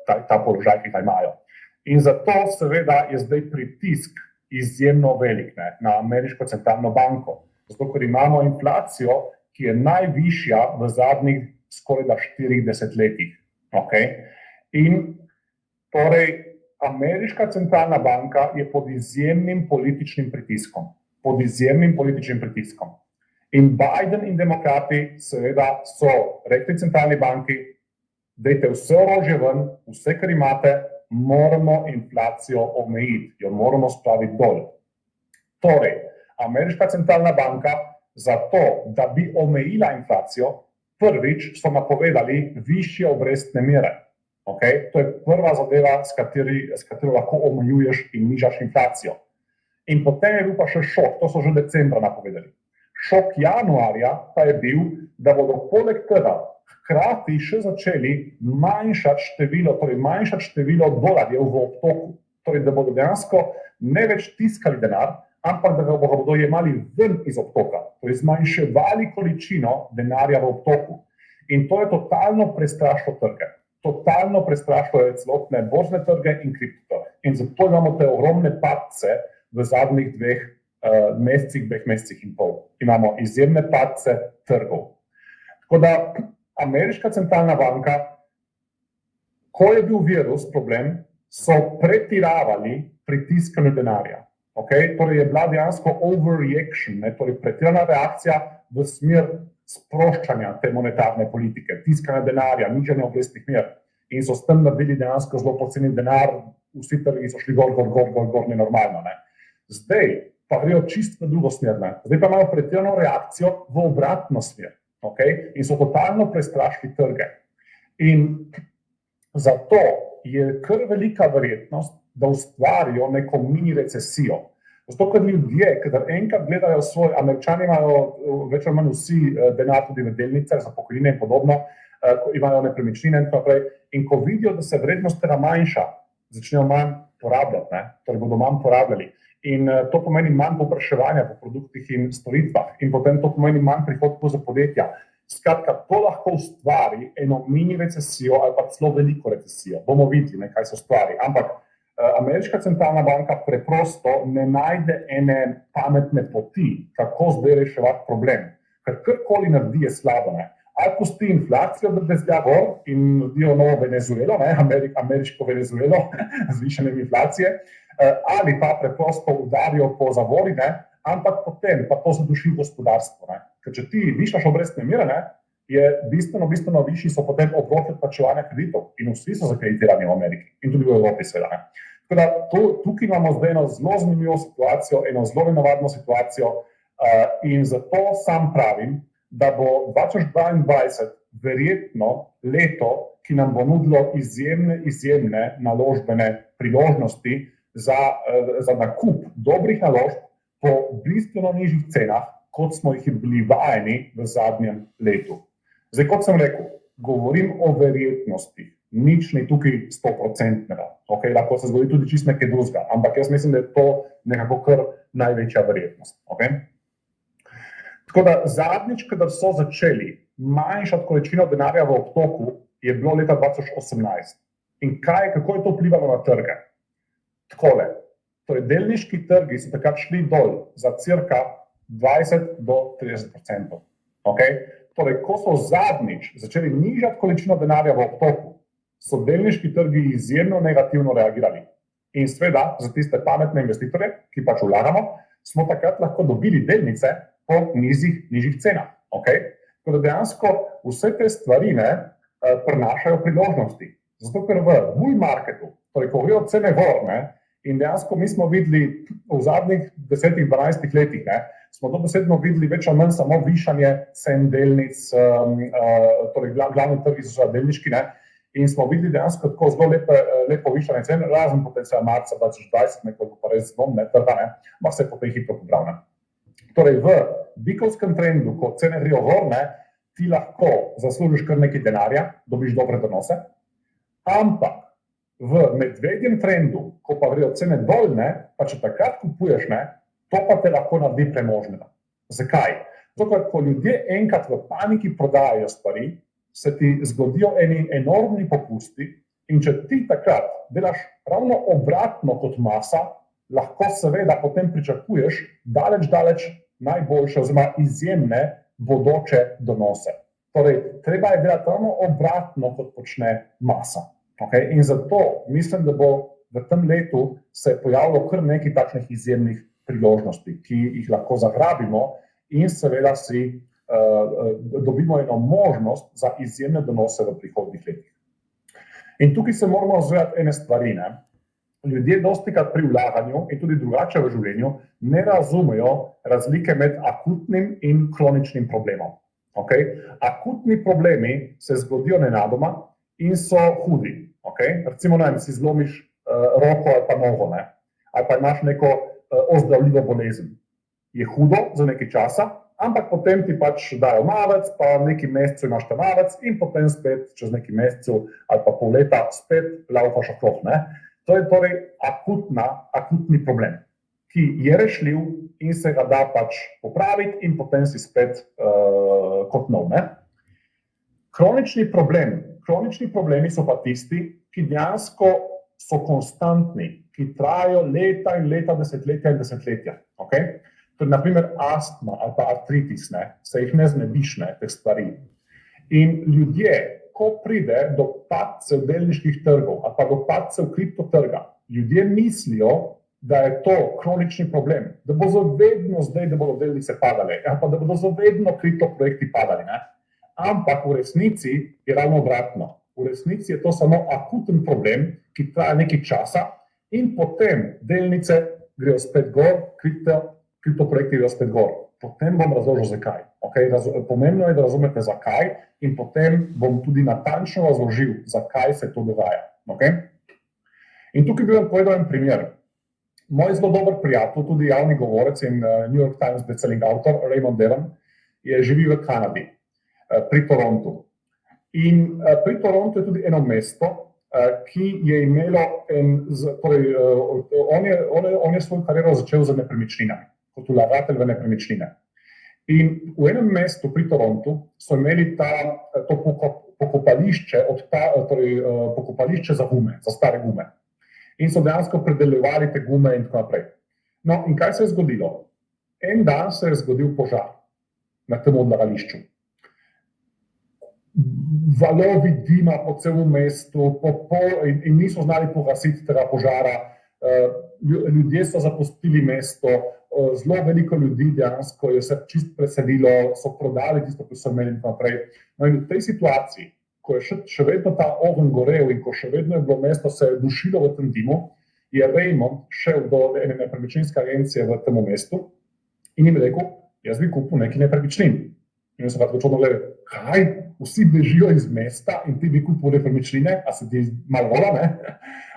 [SPEAKER 1] ta položaj, ki ga imajo. In zato seveda je zdaj pritisk izjemno velik na ameriško centralno banko. Zato, ker imamo inflacijo, ki je najvišja v zadnjih skoraj 40 letih. Okay? In torej ameriška centralna banka je pod izjemnim političnim pritiskom. In Biden in demokrati seveda so rekli centralni banki, dajte vse orožje ven, vse, kar imate, moramo inflacijo omejiti, jo moramo spraviti dol. Torej, ameriška centralna banka za to, da bi omejila inflacijo, prvič so napovedali višje obrestne mere. Okay? To je prva zadeva, s katero lahko omejuješ in nižaš inflacijo. In potem je bil pa še šok, to so že decembra napovedali. Šok januarja pa je bil, da bodo poleg tega hkrati še začeli manjšati število dolarjev v obtoku. Torej, da bodo dejansko ne več tiskali denar, ampak da ga bodo jemali ven iz obtoka. Torej, zmanjševali količino denarja v obtoku. In to je totalno prestrašilo trge. Totalno prestrašilo je celotne borzne trge in kriptotrge. In zato imamo te ogromne padce v zadnjih dveh mesecih in pol. Imamo izjemne padce trgov. Tako da ameriška centralna banka, ko je bil virus problem, so pretiravali pritiskanju denarja. Okay? Torej je bila dejansko overreaction, torej pretirana reakcija v smer sproščanja te monetarne politike, tiskanja denarja, nižanja obrestnih mer. In so s tem naredili dejansko zelo poceni denar, vsi trgi so šli gor, nenormalno. Ne? Zdaj pa grejo čisto v drugo smer. Ne? Zdaj pa imajo pretirano reakcijo v obratno smer. Okay? In so totalno prestrašili trge. In zato je kar velika verjetnost, da ustvarijo neko mini recesijo. Zato, ker ljudje, kadar enkrat gledajo svoj, Američani imajo več ali manj vsi denar tudi v delnicah za pokojnine in podobno, imajo nepremičnine in tako naprej, in ko vidijo, da se vrednost tega manjša, začnejo manj porabljati, torej bodo manj porabljali. In to pomeni manj povpraševanja po produktih in storitvah, in potem to pomeni manj prihodkov za podjetja. Skratka, to lahko ustvari eno mini recesijo ali pa celo veliko recesijo. Bomo videli, kaj se ustvari. Ampak ameriška centralna banka preprosto ne najde ene pametne poti, kako zdaj reševati problem. Ker karkoli naredi je slabo. Ali pusti inflacijo, da bezga gor in naredijo novo Venezuelo, ameriško Venezuelo z višanjem inflacije, ali pa preprosto udarijo po zavori, ampak potem pa to zaduši gospodarstvo. Ker če ti višaš obrestne mere, je bistveno višji so potem obroki odplačevanja kreditov in vsi so zakreditirani v Ameriki in tudi v Evropi seveda. Tako da tukaj imamo zdaj eno zelo zanimivo situacijo, eno zelo nenavadno situacijo in zato sam pravim, da bo 2022 verjetno leto, ki nam bo nudilo izjemne naložbene priložnosti za nakup dobrih naložb po bistveno nižjih cenah, kot smo jih bili vajeni v zadnjem letu. Zdaj, kot sem rekel, govorim o verjetnosti, nič ni tukaj 100%. Okay? Lahko se zgodi tudi čisto nekaj drugega, ampak jaz mislim, da je to nekako kar največja verjetnost. Okay? Tako da zadnjič, kadar so začeli manjšati količino denarja v obtoku, je bilo leta 2018. In kako je to vplivalo na trge? Takole, torej delniški trgi so takrat šli dol za cirka 20 do 30%. Okay? Torej, ko so zadnjič začeli nižati količino denarja v obtoku, so delniški trgi izjemno negativno reagirali. In seveda, za tiste pametne investitorje, ki pač vlagamo, smo takrat lahko dobili delnice po nižjih cenah. Okay? Tako da dejansko vse te stvari prinašajo priložnosti. Zato, ker v bull marketu, torej ko grejo cene gor, in dejansko mi smo videli v zadnjih 10-12 letih, smo dobesedno videli več ali manj samo višanje cen delnic, torej glavni trgi so delniški, in smo videli dejansko tako zelo lepo višanje cen, razen potencial marca 2020, nekoliko pa res zelo trga, ampak se je potem hitro pobral. Torej v bikovskem trendu, ko cene grejo gor, ti lahko zaslužiš kar nekaj denarja, dobiš dobre donose, ampak v medvedjem trendu, ko pa grejo cene dol, pa če takrat kupuješ, to pa te lahko naredi premožnega. Zakaj? Zato, ker ko ljudje enkrat v paniki prodajajo stvari, se ti zgodijo eni enormni popusti in če ti takrat delaš ravno obratno kot masa, lahko seveda potem pričakuješ daleč najboljše oziroma izjemne bodoče donose. Torej, treba je delati ravno obratno, kot počne masa. Okay? In zato mislim, da bo v tem letu se pojavilo kar nekaj takšnih izjemnih priložnosti, ki jih lahko zagrabimo in seveda si dobimo eno možnost za izjemne donose v prihodnjih letih. In tukaj se moramo zavedati ene stvari. Ljudje dostikrat pri vlaganju in tudi drugače v življenju ne razumejo razlike med akutnim in kroničnim problemom. Okay? Akutni problemi se zgodijo nenadoma in so hudi. Okay? Recimo, si zlomiš roko ali pa nogo, ali pa imaš neko ozdravljivo bolezen. Je hudo za nekaj časa, ampak potem ti pač dajo mavec, pa nekaj mesecev imaš ta mavec in potem spet čez nekaj mesecev ali pa pol leta spet laufaš okrog. To je torej akutni problem, ki je rešljiv in se ga da pač popraviti in potem si spet kot nov. Kronični problemi so pa tisti, ki dejansko so konstantni, ki trajajo leta in leta, desetletja in desetletja. Okay? Tudi, naprimer, astma ali pa artritis, ne, se jih ne znebiš, ne, teh stvari. In ljudje, ko pride do padcev delniških trgov ali pa do padcev kriptotrga, ljudje mislijo, da je to kronični problem, da bo zavedno zdaj, da bodo delnice padale, ali pa da bodo zavedno kriptoprojekti padali. Ne? Ampak v resnici je ravno obratno. V resnici je to samo akuten problem, ki traja nekaj časa in potem delnice grejo spet gor, kriptoprojekti grejo spet gor. Potem bom razložil, zakaj. Okay? Pomembno je, da razumete, zakaj, in potem bom tudi natančno razložil, zakaj se to dogaja. Okay? In tukaj bi vam povedal en primer. Moj zelo dober prijatelj, tudi javni govorec in New York Times bestselling avtor, Raymond Devon, živi v Kanadi, pri Torontu. In pri Torontu je tudi eno mesto, ki je imelo, on je svojo kariero začel z nepremičninami, kot vlagatelj v nepremičnine. In v enem mestu pri Torontu so imeli to pokopališče, pokopališče za gume, za stare gume. In so dejansko predelovali te gume in tako naprej. No, in kaj se je zgodilo? En dan se je zgodil požar na tem odlagališču. Valovi dima po celem mestu in niso znali pogasiti tega požara. Ljudje so zapustili mesto, zelo veliko ljudi dejansko je se čist preselilo, so prodali tisto, ki so imeli in tako naprej. No, in v tej situaciji, ko je še vedno ta ogenj gorel in ko še vedno je bilo mesto se dušilo v tem dimu, je Raymond šel do ene nepremičninske agencije v tem mestu in jim rekel, jaz bi kupil neki nepremičnin. In so pa tako čudno gledali, kaj, vsi bežijo iz mesta in ti bi kupil nepremičnine, a se ti malo vola, ne?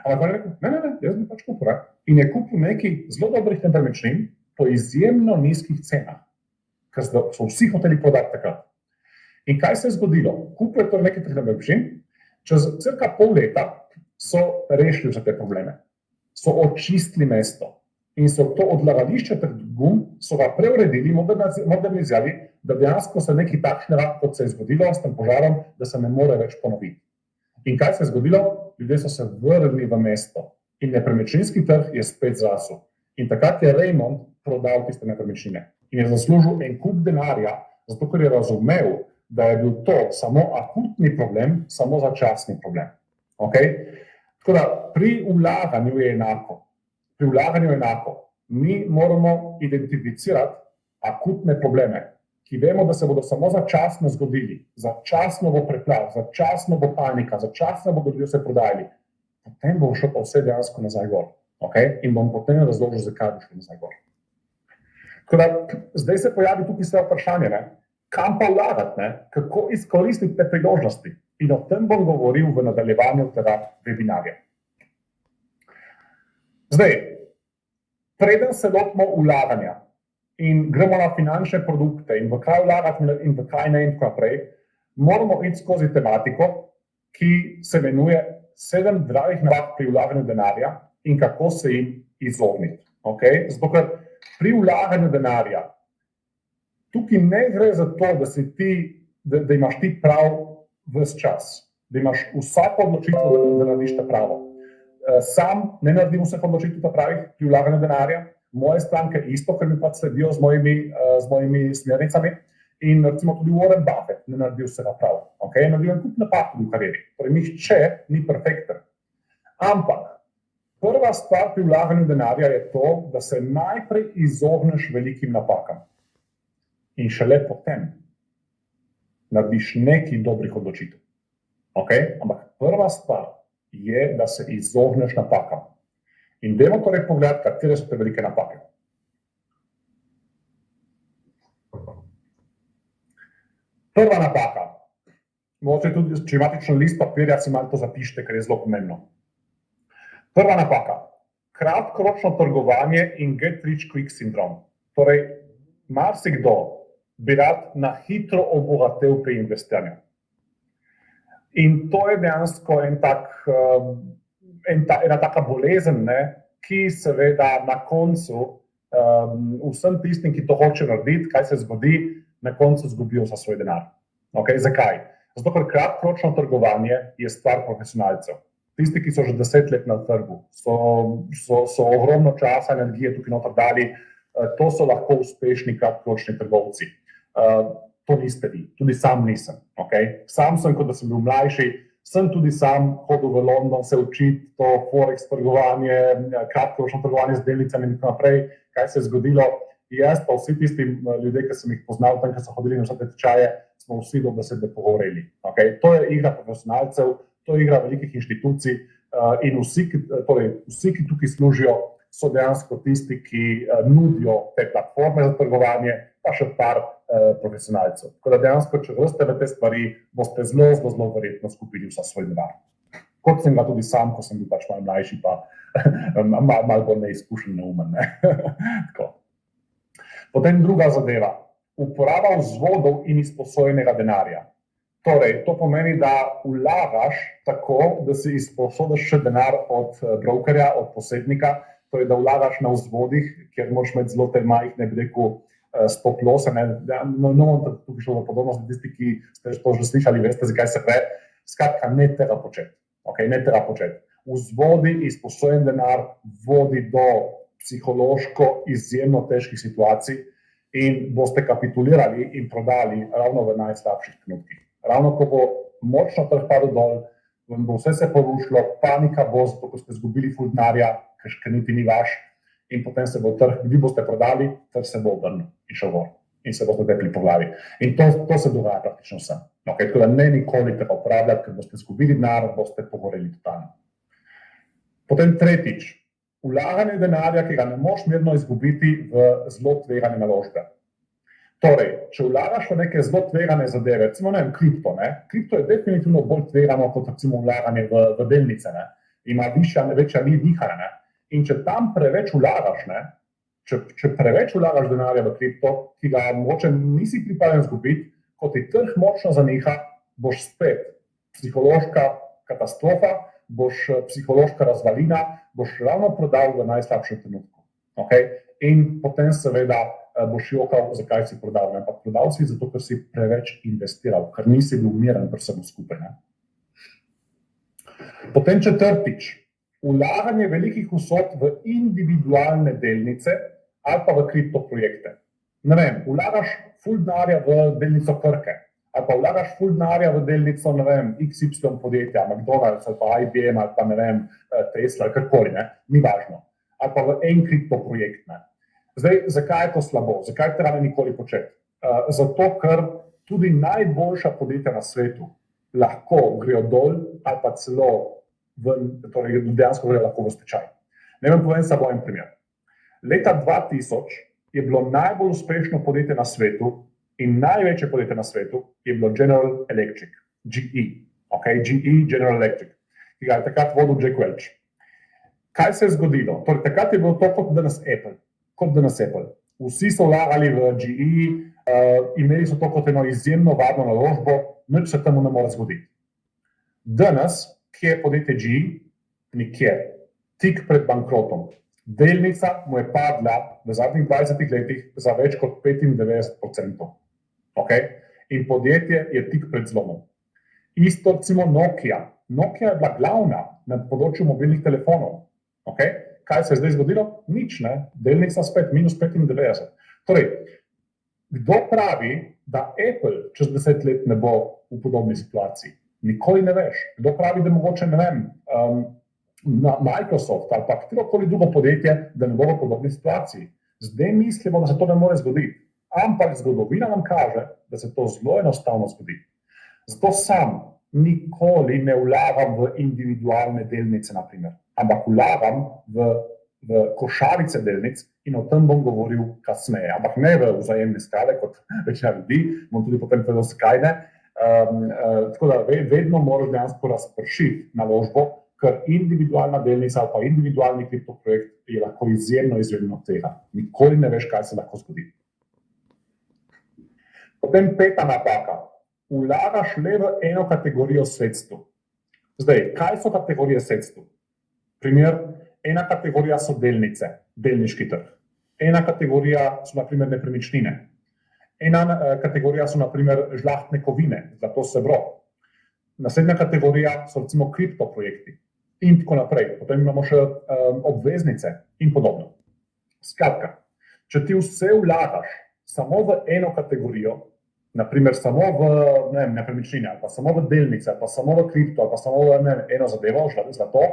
[SPEAKER 1] Ampak on je rekel, ne, jaz bi pač kupil. In je kupil neki zelo dobrih nepremičnin po izjemno nizkih cenah, ker so vsi hoteli prodati takrat. In kaj se je zgodilo? Kupil je torej nekaj teh nepremičnin, čez cirka pol leta so rešili vse te probleme. So očistili mesto in so to odlagališče teh gum, so ga preuredili, modernizirali, da dejansko se nekaj takšnega, kot se je zgodilo s tem požarom, da se ne more več ponoviti. In kaj se je zgodilo? Ljudje so se vrnili v mesto in nepremičninski trg je spet zrasel. In takrat je Raymond prodal tiste nepremičnine in je zaslužil en kup denarja, zato ker je razumel, da je bil to samo akutni problem, samo začasni problem. Okay? Tako da pri vlaganju je enako. Pri vlaganju je enako. Mi moramo identificirati akutne probleme, ki vemo, da se bodo samo začasno zgodili. Začasno bo preplav, začasno bo panika, začasno bodo ljudje se prodajali. Potem bo šel pa vse dejansko nazaj gor. Okay? In bom potem razložil, zakaj bo šel nazaj gor. Tako da zdaj se pojavi tukaj svoje vprašanje, ne? Kam pa vlagati, ne? Kako izkoristiti te priložnosti. In o tem bom govoril v nadaljevanju tega webinarja. Zdaj, preden se lotimo vlaganja in gremo na finančne produkte in v kaj vlagati in v kaj ne in tako naprej, moramo iti skozi tematiko, ki se imenuje 7 dragih navad pri vlaganju denarja in kako se jim izogniti. Okay? Zato, ker pri vlaganju denarja tukaj ne gre za to, da imaš ti prav ves čas, da imaš vsako odločitev, da narediš ta pravo. Sam ne naredim vseh odločitev pravih pri vlaganju denarja, moje stranke isto, ker mi pač sledijo z mojimi smernicami in recimo tudi Warren Buffett ne naredi vsega prav. Okay? Naredim kup napak v karieri, torej nihče ni perfekten. Ampak prva stvar pri vlaganju denarja je to, da se najprej izogneš velikim napakam. In šele potem narediš nekaj dobrih odločitev. Okay? Ampak prva stvar je, da se izogneš napakam. In dajmo torej pogledati, katere so te velike napake. Prva napaka. Mogoče tudi, če imate kakšen list papirja, si malo to zapišite, ker je zelo pomembno. Prva napaka. Kratkoročno trgovanje in get rich quick sindrom. Torej, marsikdo bi rad na hitro obogatel pri investiranju. In to je dejansko ena taka bolezen, ne, ki seveda na koncu vsem tistim, ki to hoče narediti, kaj se zgodi, na koncu zgubijo za svoj denar. Okay, zakaj? Zato, ker kratkoročno trgovanje je stvar profesionalcev. tisti, ki so že 10 let na trgu, so ogromno časa, energije tukaj noter dali, to so lahko uspešni kratkoročni trgovci. To niste vi, tudi sam nisem. Okay? Sam sem, kot da sem bil mlajši, sem tudi sam hodil v London se učiti to forex trgovanje, kratkoročno trgovanje z delnicami in tako naprej, kaj se je zgodilo. Jaz pa vsi tisti ljudje, ki sem jih poznal tam, ki so hodili na vse te tečaje, smo vsi do besede pogovorili. Okay? To je igra profesionalcev, to je igra velikih inštitucij in vsi, ki tukaj služijo, so dejansko tisti, ki nudijo te platforme za trgovanje, pa še par profesionalcev. Tako da dejansko, če veste v te stvari, boste zelo verjetno skupili vsa svoj denar. Kot sem ga tudi sam, ko sem bil pač malo mlajši, pa malo bolj neizkušen, neumen. Tako. Potem druga zadeva, uporaba vzvodov in izposojenega denarja. Torej, to pomeni, da vlagaš tako, da si izposodiš še denar od brokerja, od posrednika, torej, da vlagaš na vzvodih, kjer moraš imeti zelo te majhne, bi rekel, stop loss, tukaj šlo v podobnost, tisti, ki ste to že slišali, veste, zakaj se gre. Skratka, ne tega početi. Okay, ne tega početi. Vzvodi, izposojen denar vodi do psihološko izjemno težkih situacij in boste kapitulirali in prodali ravno v najslabših trenutkih. Ravno ko bo močno trg padel dol, vam bo vse se porušilo, panika bo, zato ko ste izgubili ful denarja, ker niti ni vaš, in potem se bo trg, vi boste prodali, trg se bo obrnil in šel gor in se boste tepli po glavi. In to se dogaja praktično vsem. Okay, tako da ne nikoli tega uporabljati, ker boste izgubili denar, boste pogoreli totalno. Potem tretjič, vlaganje denarja, ki ga ne moš mirno izgubiti v zelo tvegane naložbe. Torej, če vlagaš v neke zelo tvegane zadeve, recimo kripto, kripto je definitivno bolj tvegano kot recimo vlaganje v delnice, ima večja nihanja, in če tam preveč vlagaš, če preveč vlagaš denarja v kripto, ki ga mogoče nisi pripravljen izgubiti, ko ti trg močno zaniha, boš spet psihološka katastrofa, boš psihološka razvalina, boš ravno prodal v najslabšem trenutku. Okay? In potem seveda boš jokal, zakaj si prodal. Ampak prodal si zato, ker si preveč investiral, ker nisi bil miren pri vsem skupaj. Potem četrtič, vlaganje velikih vsot v individualne delnice ali pa v kriptoprojekte. Ne vem, vlagaš ful denarja v delnico Krke, ali pa vlagaš ful denarja v delnico, ne vem, XY podjetja, McDonald's ali pa IBM ali pa ne vem, Tesla ali karkoli, ni važno. Ali pa v en kriptoprojekt. Zdaj, zakaj je to slabo? Zakaj treba nikoli početi? Zato, ker tudi najboljša podjetja na svetu lahko grejo dol ali pa celo torej dejansko grejo lahko v stečaj. Ne vem, povem samo en primer. Leta 2000 je bilo najbolj uspešno podjetje na svetu in največje podjetje na svetu je bilo General Electric, GE, okay? GE, General Electric, ki ga je takrat vodil Jack Welch. Kaj se je zgodilo? Torej, takrat je bilo to kot danes Apple. Vsi so vlagali v GE, imeli so to kot eno izjemno varno naložbo, nič se temu ne more zgoditi. Danes, kje je podjetje GE? Nikjer. Tik pred bankrotom. Delnica mu je padla v zadnjih 20 letih za več kot 95%. Okay? In podjetje je tik pred zlomom. Isto recimo Nokia. Nokia je bila glavna na področju mobilnih telefonov. Okay? Kaj se je zdaj zgodilo? Nič, delnica spet minus 95. Torej, kdo pravi, da Apple čez 10 let ne bo v podobni situaciji? Nikoli ne veš. Kdo pravi, da mogoče, ne vem, na Microsoft ali pa katerokoli drugo podjetje, da ne bo v podobni situaciji. Zdaj mislimo, da se to ne more zgoditi. Ampak zgodovina nam kaže, da se to zelo enostavno zgodi. Zato sam nikoli ne vlagam v individualne delnice, naprimer, ampak vlagam v košarice delnic in o tem bom govoril kasneje. Ampak ne v vzajemne sklade, kot večina ljudi, bom tudi potem povedal zakaj ne. Tako da vedno moraš dejansko razpršiti naložbo, ker individualna delnica ali pa individualni kriptoprojekt je lahko izjemno tega. Nikoli ne veš, kaj se lahko zgodi. Potem peta napaka. Vlagaš le v eno kategorijo sredstev. Zdaj, kaj so kategorije sredstev? Primer, ena kategorija so delnice, delniški trg. Ena kategorija so naprimer nepremičnine. Ena kategorija so naprimer žlahtne kovine, zlato, srebro. Naslednja kategorija so recimo kriptoprojekti. in tako naprej. Potem imamo še obveznice in podobno. Skratka, če ti vse vlagaš samo v eno kategorijo, naprimer samo v nepremičnine, ali pa samo v delnice, ali pa samo v kripto, ali pa samo v eno zadevo, zlato,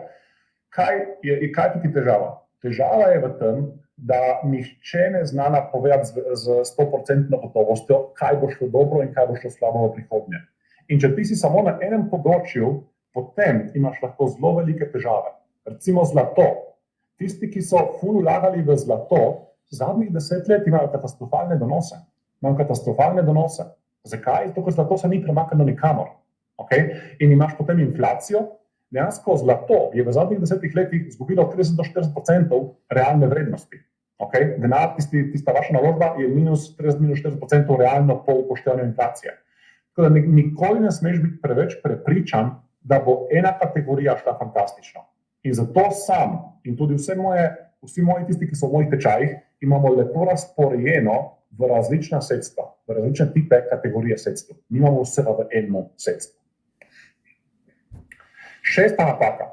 [SPEAKER 1] kaj je tukaj težava? Težava je v tem, da nihče ne zna napovedati z 100% gotovostjo, kaj bo šlo dobro in kaj bo šlo slabo v prihodnje. In če ti si samo na enem področju, potem imaš lahko zelo velike težave. Recimo zlato. Tisti, ki so ful vlagali v zlato, zadnjih 10 let imajo katastrofalne donose. Zakaj? Zato, ker zlato se ni premaknilo nikamor. Okay? In imaš potem inflacijo. Dejansko zlato je v zadnjih 10 letih izgubilo 30-40% realne vrednosti. Okay? Denar, tista vaša naložba je minus 30-40% realno po upoštevanju inflacije. Tako da nikoli ne smeš biti preveč prepričan, da bo ena kategorija šla fantastično. In zato sam in tudi vsi moji tisti, ki so v mojih tečajih, imamo lepo razporejeno v različna sredstva, v različne tipe kategorije sredstev. Nimamo vsega v enem sredstvu. 6. napaka.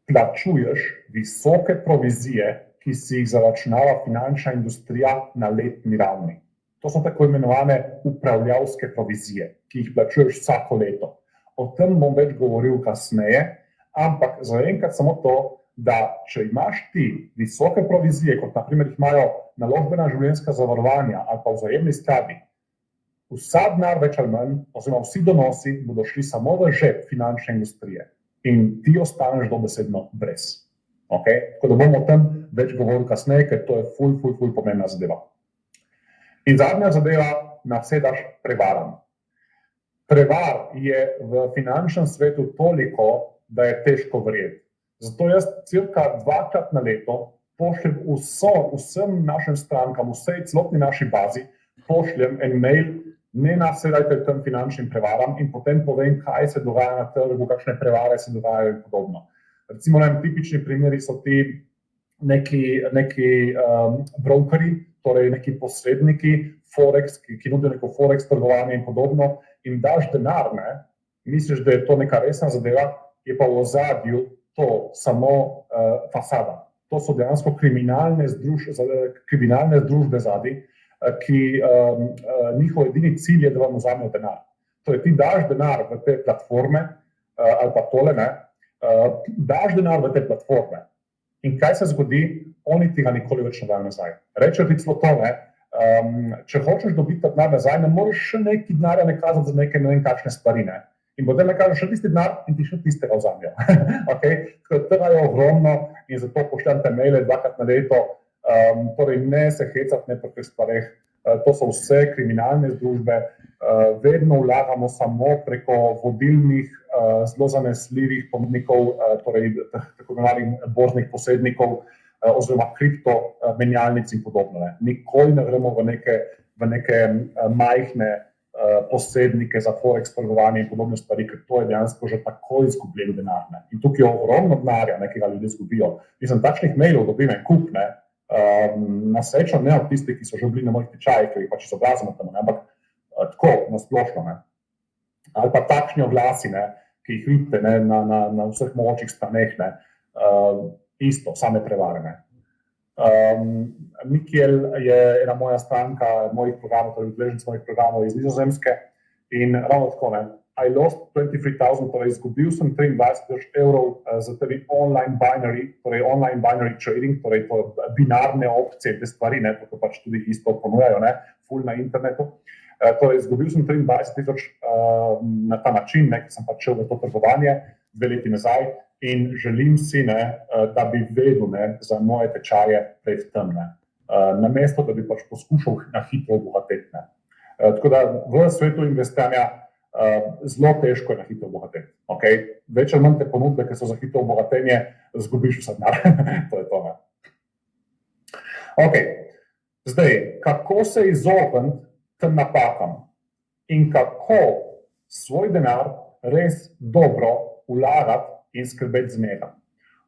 [SPEAKER 1] Plačuješ visoke provizije, ki si jih zaračunava finančna industrija na letni ravni. To so tako imenovane upravljavske provizije, ki jih plačuješ vsako leto. O tem bom več govoril kasneje, ampak zaenkrat samo to, da če imaš ti visoke provizije, kot naprimer jih imajo naložbena življenjska zavarovanja ali pa vzajemni skladi, vsa denar več ali manj, oziroma vsi donosi bodo šli samo v žep finančne industrije in ti ostaneš dobesedno brez. Okay? Tako da bom o tem več govoril kasneje, ker to je ful pomembna zadeva. In zadnja zadeva, nasedaš prevaram. Prevar je v finančnem svetu toliko, da je težko verjeti. Zato jaz cirka 2-krat na leto pošljem vsem našim strankam, vsej celotni naši bazi, pošljem en mail, ne nasedajte tem finančnim prevaram in potem povem, kaj se dogaja na trgu, kakšne prevare se dogajajo in podobno. Recimo, tipični primeri so ti neki brokeri, torej neki posredniki, Forex, ki nudijo neko Forex trgovanje in podobno, in daš denar, misliš, da je to neka resna zadeva, je pa v ozadju to samo fasada. To so dejansko kriminalne združbe zadaj, ki njihov edini cilj je, da vam vzamejo denar. Torej, ti daš denar v te platforme, ali pa tole, daš denar v te platforme in kaj se zgodi, oni tega nikoli več ne dajo nazaj. Rečejo ti celo to, če hočeš dobiti ta denar nazaj, ne moreš še nekaj denarja nakazati za neke ne vem kakšne stvari, in potem nakažeš še tisti denar in ti še tistega vzamejo. Okay? Tega je ogromno in zato pošljem te maile 2-krat na leto, torej ne se hecati po teh stvareh, to so vse kriminalne združbe, vedno vlagamo samo preko vodilnih, zelo zanesljivih ponudnikov, torej tako imenovanih borznih posrednikov oziroma kripto menjalnic in podobno. Nikoli ne gremo v neke majhne posrednike za Forex trgovanje in podobne stvari, ker to je dejansko že tako izgubljen denar. In tukaj je ogromno denarja, ki ga ljudje izgubijo. Mislim, takšnih mailov dobim en kup, na srečo ne od tistih, ki so že bili na mojih tečajih, ker jih pač izobrazimo tam, ampak tako, na splošno. Ali pa takšni oglasi, ki jih vidite na vseh mogočih straneh, isto, same prevare. Mikiel je ena moja stranka mojih programov, torej udeleženec mojih programov iz Nizozemske in ravno tako, I lost 23,000, torej izgubil sem 23,000 evrov za tebi online binary trading, torej to binarne opcije, te stvari, to pač tudi isto ponujajo, ful na internetu. Torej izgubil sem 23,000 na ta način, ker sem pač šel v to trgovanje 2 leti nazaj. In želim si, da bi vedel za moje tečaje pred tem, namesto da bi pač poskušal na hitro obogateti. Tako da v svetu investiranja zelo težko je na hitro obogateti. Okay? Več ali manj te ponudbe, ki so za hitro obogatenje, zgubiš vse denar. To je to. Okay. Zdaj, kako se izogniti tem napakam in kako svoj denar res dobro vlagati in skrbeti z njega.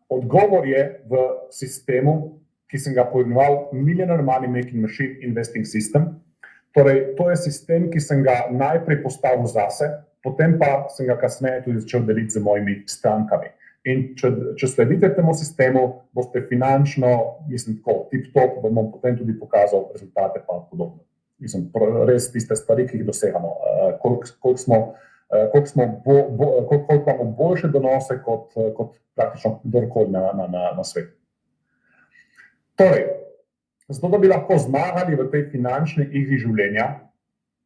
[SPEAKER 1] Odgovor je v sistemu, ki sem ga poimenoval Millionaire Money Making Machine Investing System. Torej, to je sistem, ki sem ga najprej postavil zase, potem pa sem ga kasneje tudi začel deliti z mojimi strankami. In če sledite temu sistemu, boste finančno, tako, tip-top, bom potem tudi pokazal rezultate pa podobno. Res tiste stvari, ki jih dosegamo, koliko imamo boljše donose kot praktično kdorkoli na svetu. Torej, zato da bi lahko zmagali v tej finančni igri življenja,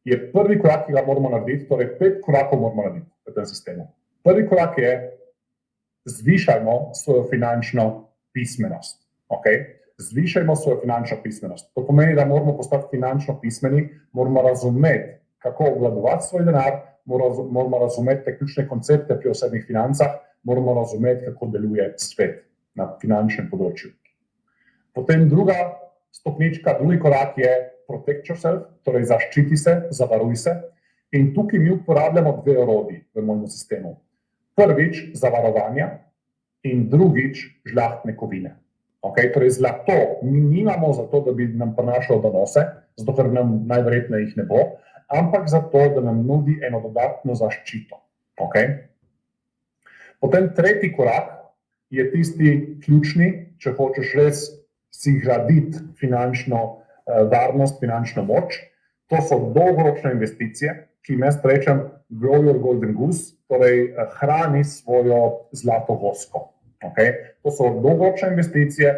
[SPEAKER 1] je prvi korak, ki ga moramo narediti, torej 5 korakov moramo narediti v tem sistemu. Prvi korak je, zvišajmo svojo finančno pismenost. Okay? Zvišajmo svojo finančno pismenost. To pomeni, da moramo postati finančno pismeni, moramo razumeti, kako obvladovati svoj denar, moramo razumeti te ključne koncepte pri osebnih financah, moramo razumeti, kako deluje svet na finančnem področju. Potem druga stopnička, drugi korak je protect yourself, torej zaščiti se, zavaruj se. In tukaj mi uporabljamo 2 orodji v mojem sistemu. Prvič zavarovanja in drugič žlahtne kovine. Okay? Torej zlato mi nimamo zato, da bi nam prinašalo donose, zato ker nam najverjetneje jih ne bo, ampak zato, da nam nudi eno dodatno zaščito. Okay? Potem tretji korak je tisti ključni, če hočeš res si graditi finančno varnost, finančno moč. To so dolgoročne investicije, ki jim jaz rečem grow your golden goose, torej hrani svojo zlato vosko. Okay? To so dolgoročne investicije,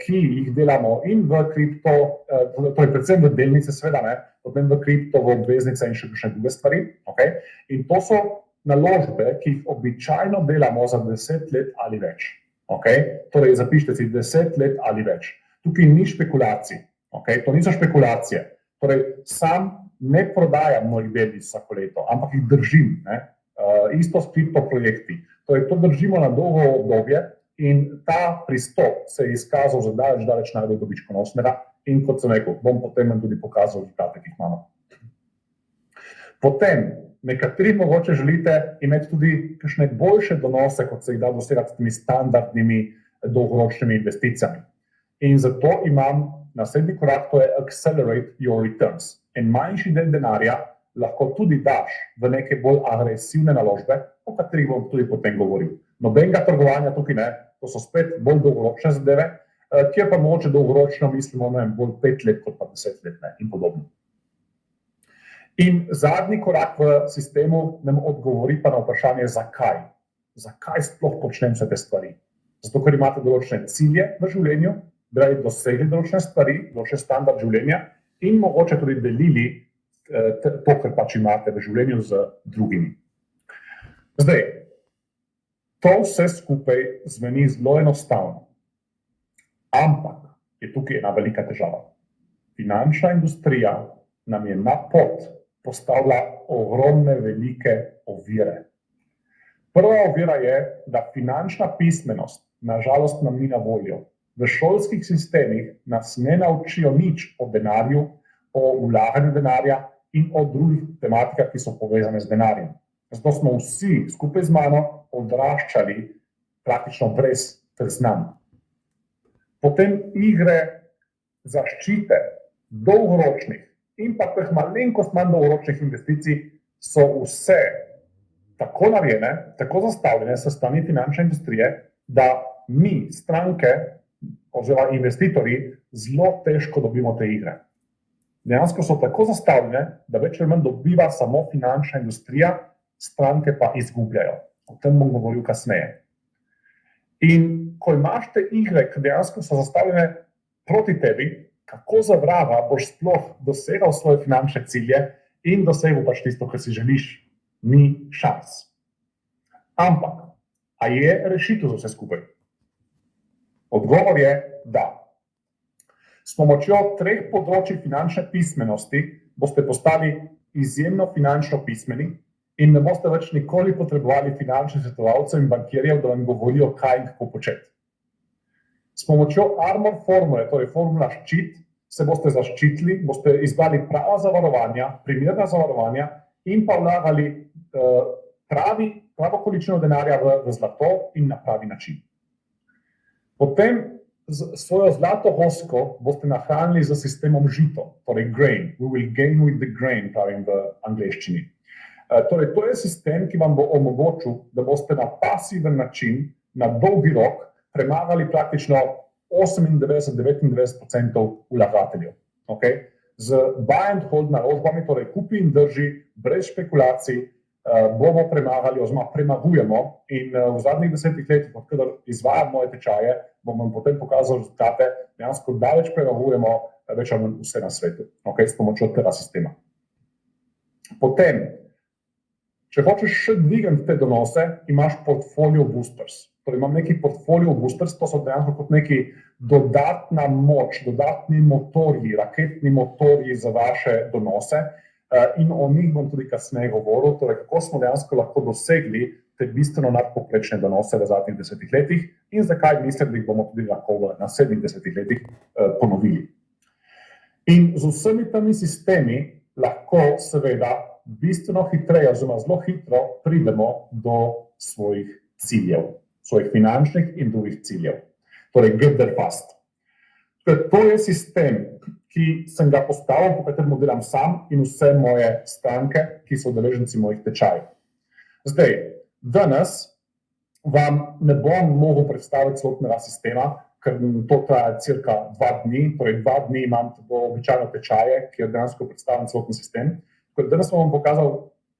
[SPEAKER 1] ki jih delamo in v kripto, torej predvsem v delnice, seveda ne, potem v kripto, v obveznice in še kakšne druge stvari. Okay? In to so naložbe, ki jih običajno delamo za 10 let ali več. Okay? Torej zapišite si 10 let ali več. Tukaj ni špekulacij. Okay? To niso špekulacije. Torej sam ne prodajam mojih delnic vsako leto, ampak jih držim. Isto s kripto projekti. Torej, to držimo na dolgo obdobje in ta pristop se je izkazal za daleč najbolj dobičkonosnega in kot sem rekel, bom potem tudi pokazal rezultate, ki jih imamo. Potem, nekateri mogoče želite imeti tudi kakšne boljše donose, kot se jih da dosegati s temi standardnimi dolgoročnimi investicijami. In zato imam naslednji korak, to je accelerate your returns. En manjši del denarja lahko tudi daš v neke bolj agresivne naložbe, o katerih bom tudi potem govoril. Nobenega trgovanja tukaj ne, to so spet bolj dolgoročne zadeve, kjer pa mogoče dolgoročno mislimo bolj 5 let kot pa 10 let ne, in podobno. In zadnji korak v sistemu nam odgovori pa na vprašanje zakaj. Zakaj sploh počnem vse te stvari? Zato, ker imate določene cilje v življenju, da bi dosegli določene stvari, določen standard življenja in mogoče tudi delili to, kar pač imate v življenju z drugimi. Zdaj, to vse skupaj zveni zelo enostavno, ampak je tukaj ena velika težava. Finančna industrija nam je na pot postavila ogromne velike ovire. Prva ovira je, da finančna pismenost nažalost nam ni na voljo. V šolskih sistemih nas ne naučijo nič o denarju, o vlaganju denarja in o drugih tematikah, ki so povezane z denarjem. Zato smo vsi skupaj z mano odraščali praktično brez teh znanj. Potem igre zaščite dolgoročnih in pa teh malenkost manj dolgoročnih investicij so vse tako narejene, tako zastavljene s strani finančne industrije, da mi, stranke oziroma investitorji, zelo težko dobimo te igre. Dejansko so tako zastavljene, da več ali manj dobiva samo finančna industrija, stranke pa izgubljajo. O tem bom govoril kasneje. In ko imaš te igre, ki dejansko so zastavljene proti tebi, kako za vraga boš sploh dosegal svoje finančne cilje in dosegel pač tisto, kar si želiš, ni šans. Ampak, a je rešitev za vse skupaj? Odgovor je, da. S pomočjo 3 področij finančne pismenosti boste postali izjemno finančno pismeni in ne boste več nikoli potrebovali finančnih svetovalcev in bankirjev, da vam govorijo, kaj in kako početi. S pomočjo Armor formule, torej formula ščit, se boste zaščitili, boste izbrali prava zavarovanja, primerna zavarovanja in pa vlagali pravo količino denarja v zlato in na pravi način. Potem svojo zlato vosko boste nahranili z sistemom žito, torej grain. We will gain with the grain, pravim v angleščini. Torej, to je sistem, ki vam bo omogočil, da boste na pasiven način, na dolgi rok, premagali praktično 98–99% vlagateljev. Okay? Z buy and hold naložbami, torej kupi in drži, brez špekulacij, bomo premagali, oziroma premagujemo in v zadnjih 10 letih, odkar izvajam moje tečaje, bom vam potem pokazal rezultate, dejansko daleč premagujemo več ali manj vse na svetu, okay, s pomočjo tega sistema. Potem, če hočeš še dvigati te donose, imaš portfolio boosters. Torej, imam neki portfolio boosters, to so dejansko kot neki dodatna moč, dodatni motorji, raketni motorji za vaše donose in o njih bom tudi kasneje govoril, torej kako smo dejansko lahko dosegli te bistveno nadpovprečne donose v zadnjih 10 letih in zakaj mislim, da jih bomo tudi lahko v naslednjih 10 letih ponovili. In z vsemi temi sistemi lahko seveda bistveno hitreje, oziroma zelo hitro pridemo do svojih ciljev, svojih finančnih in drugih ciljev. Torej, get there fast. To je sistem, ki sem ga postavil, po katerem delam sam in vse moje stranke, ki so udeleženci mojih tečajev. Zdaj, danes vam ne bom mogel predstaviti celotnega sistema, ker to traja cirka 2 dni, torej 2 dni imam običajno tečaje, kjer dejansko predstavljam celotni sistem. Danes vam bom pokazal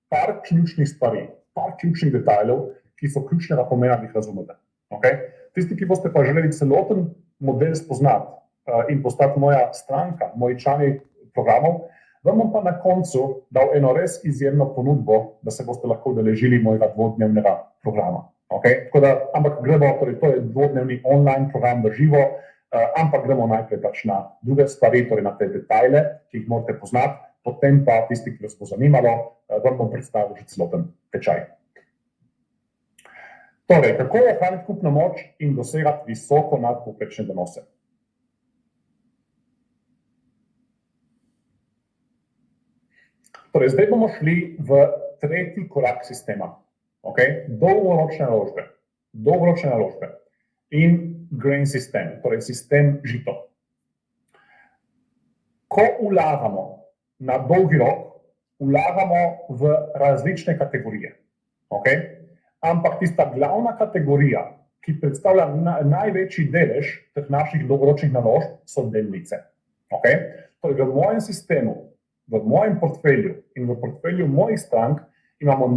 [SPEAKER 1] par ključnih stvari, par ključnih detajlov, ki so ključnega pomena, da jih razumete. Okay? Tisti, ki boste pa želeli celoten model spoznati in postati moja stranka, moji člani programov, vam bom pa na koncu dal eno res izjemno ponudbo, da se boste lahko udeležili mojega 2-dnevnega programa. Okay? Ampak gremo, torej to je 2-dnevni online program v živo, ampak gremo najprej pač na druge stvari, torej na te detajle, ki jih morate poznati, potem pa tisti, ki vas bo zanimalo, vam bom predstavil že celoten tečaj. Torej, kako ohraniti kupno moč in dosegati visoko nadpovprečne donose? Torej, zdaj bomo šli v tretji korak sistema. Okay? Dolgoročne naložbe in grain sistem, torej sistem žito. Ko vlagamo na dolgi rok, vlagamo v različne kategorije. Okay? Ampak tista glavna kategorija, ki predstavlja največji delež teh naših dolgoročnih naložb, so delnice. Okay? Torej, v mojem sistemu, v mojem portfelju in v portfelju mojih strank imamo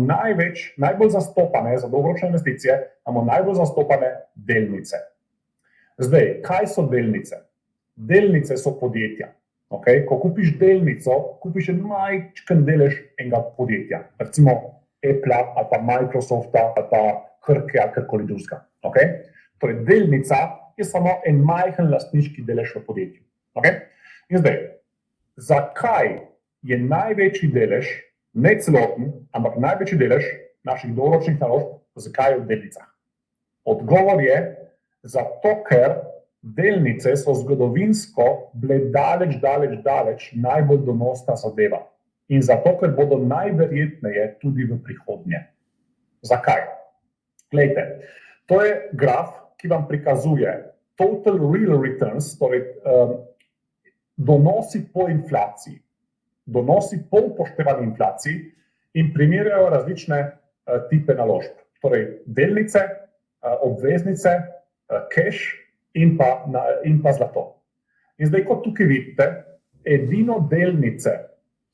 [SPEAKER 1] najbolj zastopane za dolgoročne investicije, imamo najbolj zastopane delnice. Zdaj, kaj so delnice? Delnice so podjetja. Okay? Ko kupiš delnico, kupiš majčken delež enega podjetja, recimo Apple ali pa Microsofta ali pa Krke ali karkoli drugega. Okay? Torej, delnica je samo en majhen lastniški delež v podjetju. Okay? In zdaj, zakaj je največji delež, ne celoten, ampak največji delež naših dolgoročnih naložb, zakaj je v delnicah? Odgovor je, zato ker delnice so zgodovinsko bile daleč najbolj donosna zadeva. In zato, ker bodo najverjetneje tudi v prihodnje. Zakaj? Glejte, to je graf, ki vam prikazuje total real returns, torej donosi po inflaciji. Donosi po upoštevani inflaciji in primerjajo različne tipe naložb. Torej, delnice, obveznice, cash in pa zlato. In zdaj, kot tukaj vidite, edino delnice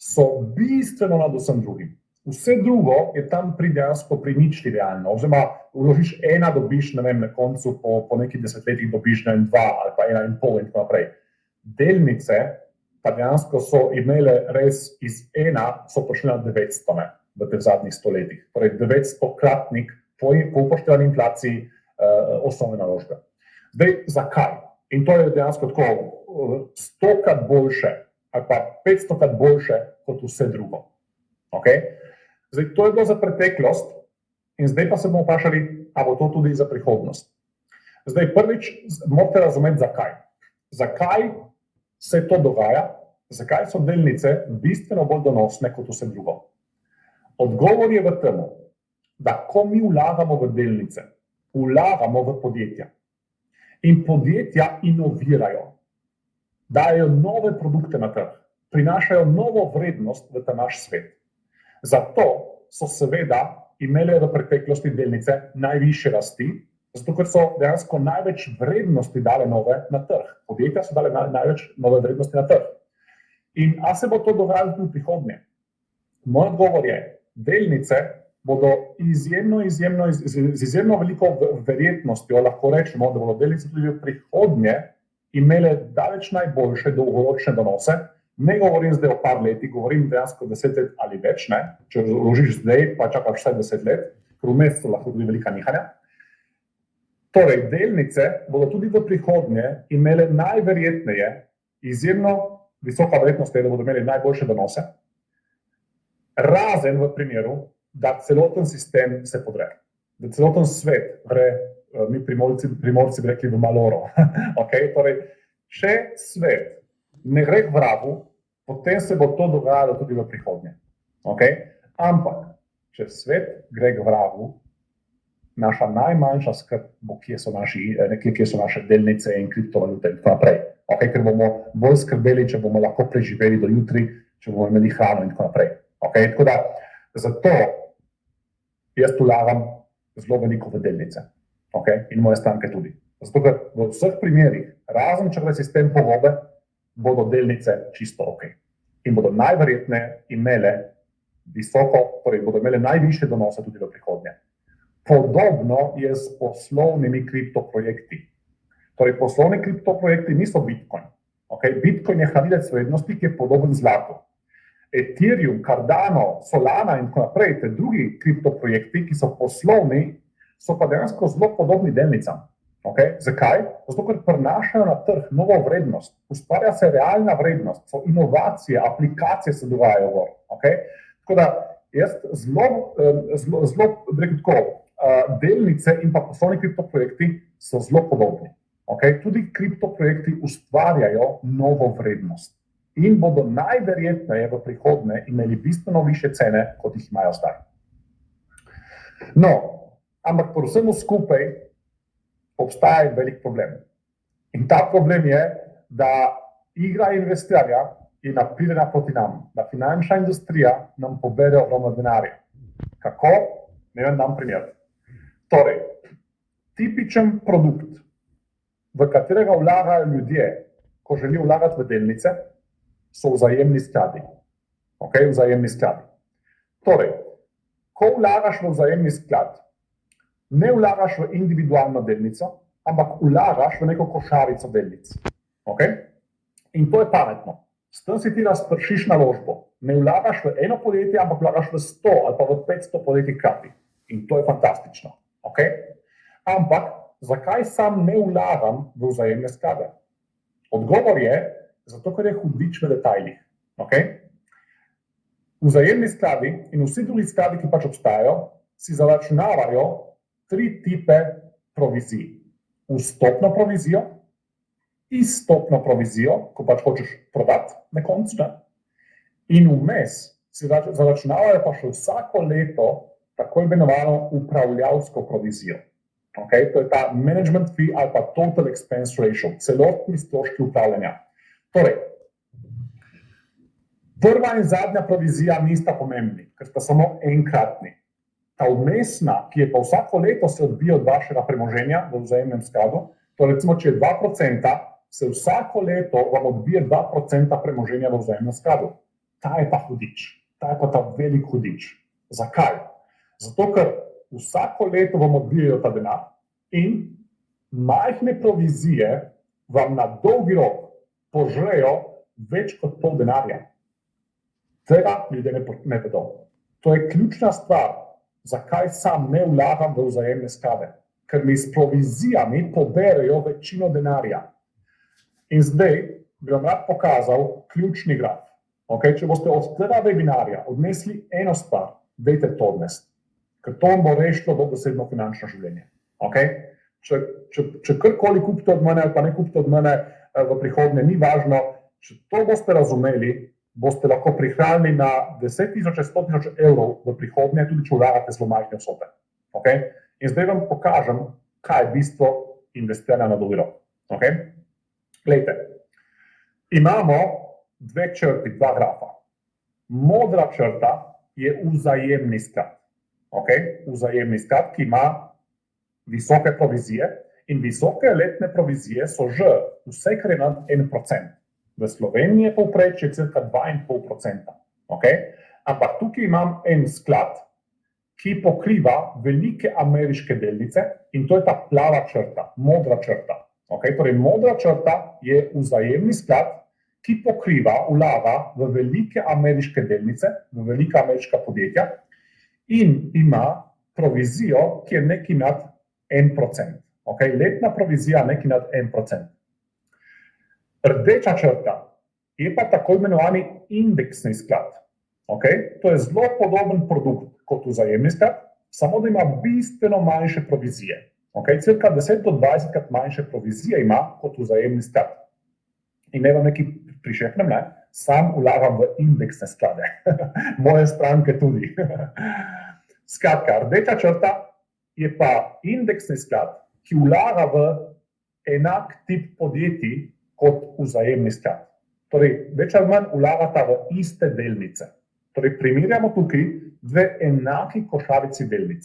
[SPEAKER 1] so bistveno nad vsem drugim. Vse drugo je tam dejansko pri ničli realno. Oziroma, vložiš ena, dobiš, ne vem, na koncu po nekih desetletjih dobiš 2 ali pa 1,5 in tako naprej. Delnice pa dejansko so imele res iz 1, so prišli na 900 v teh zadnjih 100 letih. Torej 900-kratnik po upoštevani inflaciji osnovne naložbe. Zdaj, zakaj? In to je dejansko tako 100-krat boljše ali pa 500-krat boljše kot vse drugo. Okay? Zdaj, to je bilo za preteklost in zdaj pa se bomo vprašali, a bo to tudi za prihodnost. Zdaj, prvič morate razumeti, zakaj. Zakaj se to dogaja, zakaj so delnice bistveno bolj donosne kot vse drugo. Odgovor je v tem, da ko mi vlagamo v delnice, vlagamo v podjetja. In podjetja inovirajo, dajo nove produkte na trg, prinašajo novo vrednost v ta naš svet. Zato so seveda imele v preteklosti delnice najvišje rasti, zato ker so dejansko največ vrednosti dale nove na trg. Podjetja so dale največ nove vrednosti na trg. In a se bo to dogajalo tudi v prihodnje? Moj odgovor je, delnice bodo z izjemno veliko verjetnostjo, lahko rečemo, da bodo delnice tudi v prihodnje imele daleč najboljše dolgoročne donose. Ne govorim zdaj o par letih, govorim dejansko 10 let ali več, ne? Če vložiš zdaj, pa čakaš vsaj 10 let, ker vmes so lahko tudi velika nihanja. Torej, delnice bodo tudi v prihodnje imele najverjetneje, izjemno visoka verjetnost je, da bodo imeli najboljše donose, razen v primeru, da celoten sistem se podre, da celoten svet gre, mi primorci bi rekli, v maloro. Okay? Torej, če svet ne gre k vragu, potem se bo to dogajalo tudi v prihodnje. Okay? Ampak, če svet gre k vragu, naša najmanjša skrb bo, kje so naše delnice in kriptovalute in tako naprej. Okay? Ker bomo bolj skrbeli, če bomo lahko preživeli do jutri, če bomo imeli hrano in tako naprej. Okay? Tako da, zato jaz vlagam zelo veliko v delnice. Okay? In moje stranke tudi. Zato, ker v vseh primerih, razen če gre sistem po gobe, bodo delnice čisto ok. In bodo najverjetneje imele bodo imele najvišje donose tudi v prihodnje. Podobno je s poslovnimi kriptoprojekti. Torej, poslovni kriptoprojekti niso Bitcoin. Okay? Bitcoin je hranilec vrednosti, ki je podoben zlatu. Ethereum, Cardano, Solana in tako naprej, te drugi kriptoprojekti, ki so poslovni, so pa dejansko zelo podobni delnicam. Okay? Zakaj? Zato, ker prinašajo na trg novo vrednost, ustvarja se realna vrednost, so inovacije, aplikacije se dogajajo gor. Okay? Tako da jaz zelo rekel tako, delnice in pa poslovni kriptoprojekti so zelo podobni. Okay? Tudi kriptoprojekti ustvarjajo novo vrednost in bodo najverjetneje v prihodnje imeli bistveno više cene, kot jih imajo zdaj. No, ampak po vsemu skupaj obstaja velik problem. In ta problem je, da igra investiranja je napirana proti nam, da finančna industrija nam pobere ogromno denarja. Kako? Ne vem, dam primer. Torej, tipičen produkt, v katerega vlagajo ljudje, ko želijo vlagati v delnice, so vzajemni skladi. Okay? Vzajemni skladi. Torej, ko vlagaš v vzajemni sklad, ne vlagaš v individualno delnico, ampak vlagaš v neko košarico delnic. Okay? In to je pametno. S tem si ti razpršiš naložbo. Ne vlagaš v eno podjetje, ampak vlagaš v 100 ali pa v 500 podjetij hkrati. In to je fantastično. Okay? Ampak, zakaj sam ne vlagam v vzajemne sklade? Odgovor je, zato ker je hudič v detajlih. Okay? Vzajemni skladi in vsi drugi skladi, ki pač obstajajo, si zaračunavajo 3 tipe provizij. Vstopno provizijo, izstopno provizijo, ko pač hočeš prodati nekončno, in vmes si zaračunavajo pa še vsako leto tako imenovano upravljavsko provizijo. Okay? To je ta management fee ali pa total expense ratio, celotni stroški upravljanja. Torej, prva in zadnja provizija nista pomembni, ker sta samo enkratni. Ta vmesna, ki je pa vsako leto se odbija od vašega premoženja v vzajemnem skladu, to recimo, če je 2%, se vsako leto vam odbije 2% premoženja v vzajemnem skladu. Ta je pa hudič, ta je pa ta velik hudič. Zakaj? Zato, ker vsako leto vam odbijajo ta denar in majhne provizije vam na dolgi rok požrejo več kot pol denarja. Tega ljudje ne vedo. To je ključna stvar. Zakaj sam ne vlagam v vzajemne sklade? Ker mi s provizijami poberejo večino denarja. In zdaj bi vam rad pokazal ključni graf. Okay? Če boste od tega webinarja odnesli eno stvar, dajte to odnesti. Ker to vam bo rešilo dobesedno finančno življenje. Okay? Če karkoli kupite od mene ali pa ne kupite od mene v prihodnje, ni važno, če to boste razumeli, boste lahko prihranili na 10.000, 100.000 evrov v prihodnje, tudi če vlagate zelo majhne vsote. Okay? In zdaj vam pokažem, kaj je bistvo investiranja na dolgi rok. Okay? Glejte, imamo 2 črti, 2 grafa. Modra črta je vzajemni sklad. Okay? Vzajemni sklad, ki ima visoke provizije in visoke letne provizije so že vse, kar je nad 1%. V Sloveniji je povprečje cirka 2,5%. Okay? Ampak tukaj imam en sklad, ki pokriva velike ameriške delnice in to je ta plava črta, modra črta. Okay? Torej, modra črta je vzajemni sklad, ki pokriva, vlaga v velike ameriške delnice, v velika ameriška podjetja in ima provizijo, ki je nekaj nad 1%. Okay? Letna provizija nekaj nad 1%. Rdeča črta je pa tako imenovani indeksni sklad. Okay? To je zelo podoben produkt kot vzajemni sklad, samo da ima bistveno manjše provizije. Okay? Cirka 10 do 20 krat manjše provizije ima kot vzajemni sklad. In ne vam nekaj prišepnem, ne? Sam vlagam v indeksne sklade. Moje stranke tudi. Skratka, rdeča črta je pa indeksni sklad, ki vlaga v enak tip podjetij kot vzajemni sklad. Torej, več ali manj vlagata v iste delnice. Torej, primerjamo tukaj dve enaki košarici delnic.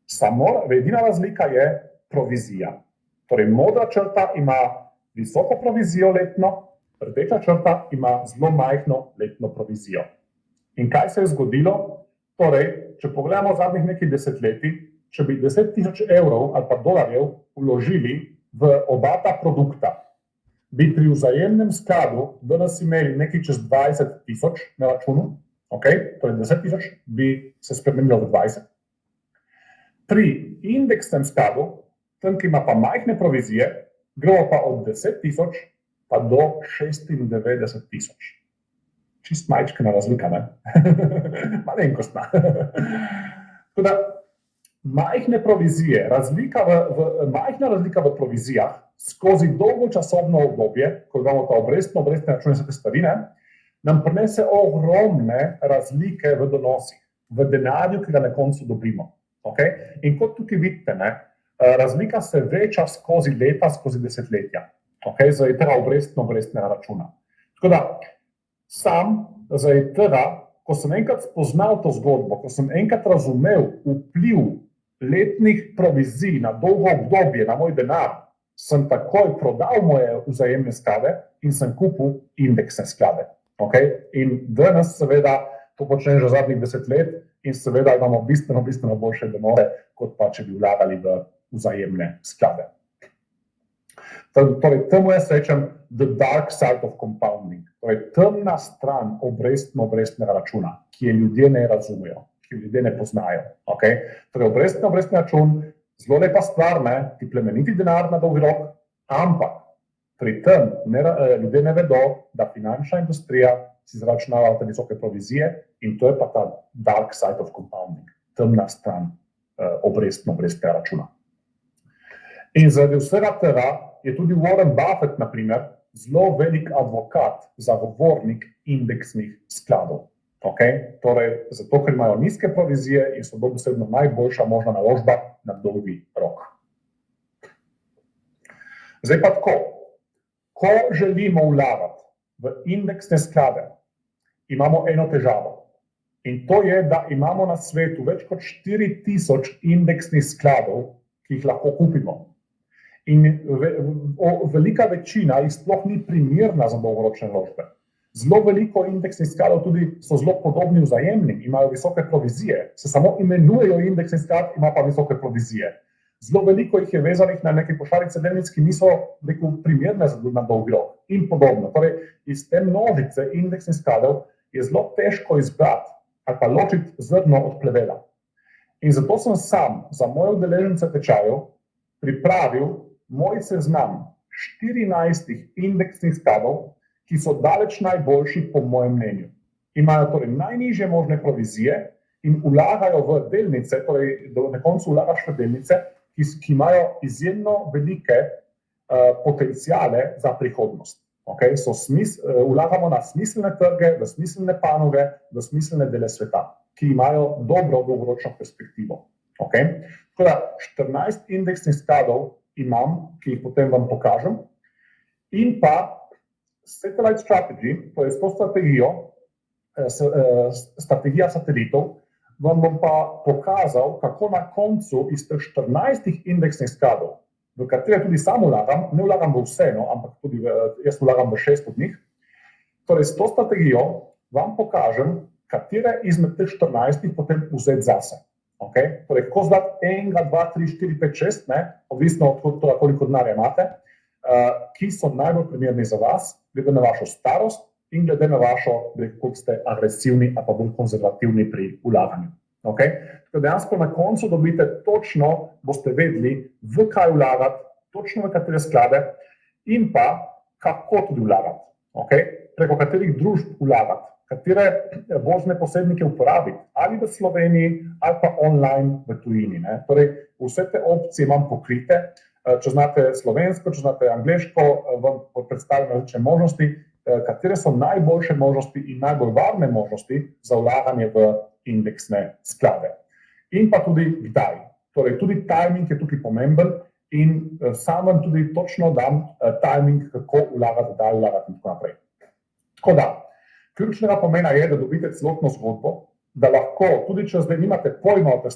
[SPEAKER 1] Samo edina razlika je provizija. Torej, modra črta ima visoko provizijo letno, rdeča črta ima zelo majhno letno provizijo. In kaj se je zgodilo? Torej, če pogledamo zadnjih nekaj desetletij, če bi 10.000 evrov ali pa dolarjev vložili v oba ta produkta, bi pri vzajemnem skladu danes imeli nekaj čez 20.000 na računu, okay? Torej 10.000 bi se spremenilo v 20. Pri indeksnem skladu, tam, ki ima pa majhne provizije, gremo pa od 10.000 pa do 96.000. Čist majčkena razlika, ne? Malenkostna. Tako da, majhna razlika v provizijah skozi dolgo časovno obdobje, ko imamo ta obrestne račune, vse te stvari, nam prinese ogromne razlike v donosih, v denarju, ki ga na koncu dobimo. Okay? In kot tukaj vidite, razlika se veča skozi leta, skozi desetletja. Okay? Zaradi tega obrestnega računa. Tako da, sam zaradi tega, ko sem enkrat spoznal to zgodbo, ko sem enkrat razumel vpliv letnih provizij na dolgo obdobje, na moj denar, sem takoj prodal moje vzajemne sklade in sem kupil indeksne sklade. Okay? In danes seveda to počnem že zadnjih 10 let in seveda imamo bistveno boljše denove, kot pa če bi vlagali v vzajemne sklade. Torej, temu jaz rečem the dark side of compounding. Torej, temna stran obrestnega računa, ki je ljudje ne razumejo, ki ljudje ne poznajo. Okay? Torej, obrestni račun, zelo lepa stvar, ti plemeniti denar na dolgi rok, ampak pri tem ljudje ne vedo, da finančna industrija si zaračunava te visoke provizije in to je pa ta dark side of compounding, temna stran obrestnega računa. In zaradi vsega tega je tudi Warren Buffett, na primer, zelo velik advokat, zagovornik indeksnih skladov. Okay? Torej, zato, ker imajo nizke provizije in so dobesedno najboljša možna naložba na dolgi rok. Zdaj pa tako, ko želimo vlagati v indeksne sklade, imamo eno težavo. In to je, da imamo na svetu več kot 4.000 indeksnih skladov, ki jih lahko kupimo. In velika večina jih sploh ni primerna za dolgoročne naložbe. Zelo veliko indeksnih skladov tudi so zelo podobni vzajemnim, imajo visoke provizije, se samo imenujejo indeksni sklad, ima pa visoke provizije. Zelo veliko jih je vezanih na neke košarice delnic, ki niso primerne na dolgi rok in podobno. Torej, iz te množice indeksnih skladov je zelo težko izbrati ali pa ločiti zrno od plevela. In zato sem sam za moje udeležence tečajev pripravil moj seznam 14 indeksnih skladov, ki so daleč najboljši po mojem mnenju. Imajo torej najnižje možne provizije in vlagajo v delnice, torej na koncu vlagaš v delnice, ki imajo izjemno velike potenciale za prihodnost. Okay? Vlagamo na smiselne trge, v smiselne panoge, v smiselne dele sveta, ki imajo dobro dolgoročno perspektivo. Okay? Tako da 14 indeksnih skladov imam, ki jih potem vam pokažem, in pa Satellite Strategy, to je s to strategijo, strategija satelitov, vam bom pa pokazal, kako na koncu iz teh 14 indeksnih skladov, v katere tudi sam vlagam, ne vlagam v vse, no, ampak tudi jaz vlagam v 6 od njih. Torej, s to strategijo vam pokažem, katere izmed teh 14 potem vzeti zase. Okay? Torej, ko zdati 1, 2, 3, 4, 5, 6, ne, odvisno od tega, koliko denarja imate, ki so najbolj primerni za vas, glede na vašo starost in glede na vašo, koliko ste agresivni ali pa bolj konzervativni pri vlaganju. Okay? Tako dejansko na koncu dobite točno, boste vedeli, v kaj vlagati, točno v katere sklade in pa kako tudi vlagati. Okay? Preko katerih družb vlagati, katere borzne posrednike uporabiti, ali v Sloveniji, ali pa online v tujini. Ne? Torej, vse te opcije imam pokrite. Če znate slovensko, če znate angleško, vam predstavljam različne možnosti, katere so najboljše možnosti in najbolj varne možnosti za vlaganje v indeksne sklade. In pa tudi kdaj. Torej, tudi timing je tukaj pomemben in sam vam tudi točno dam timing, kako vlagati, kdaj vlagati in tako naprej. Tako da, ključnega pomena je, da dobite celotno zgodbo, da lahko, tudi če zdaj nimate pojma o teh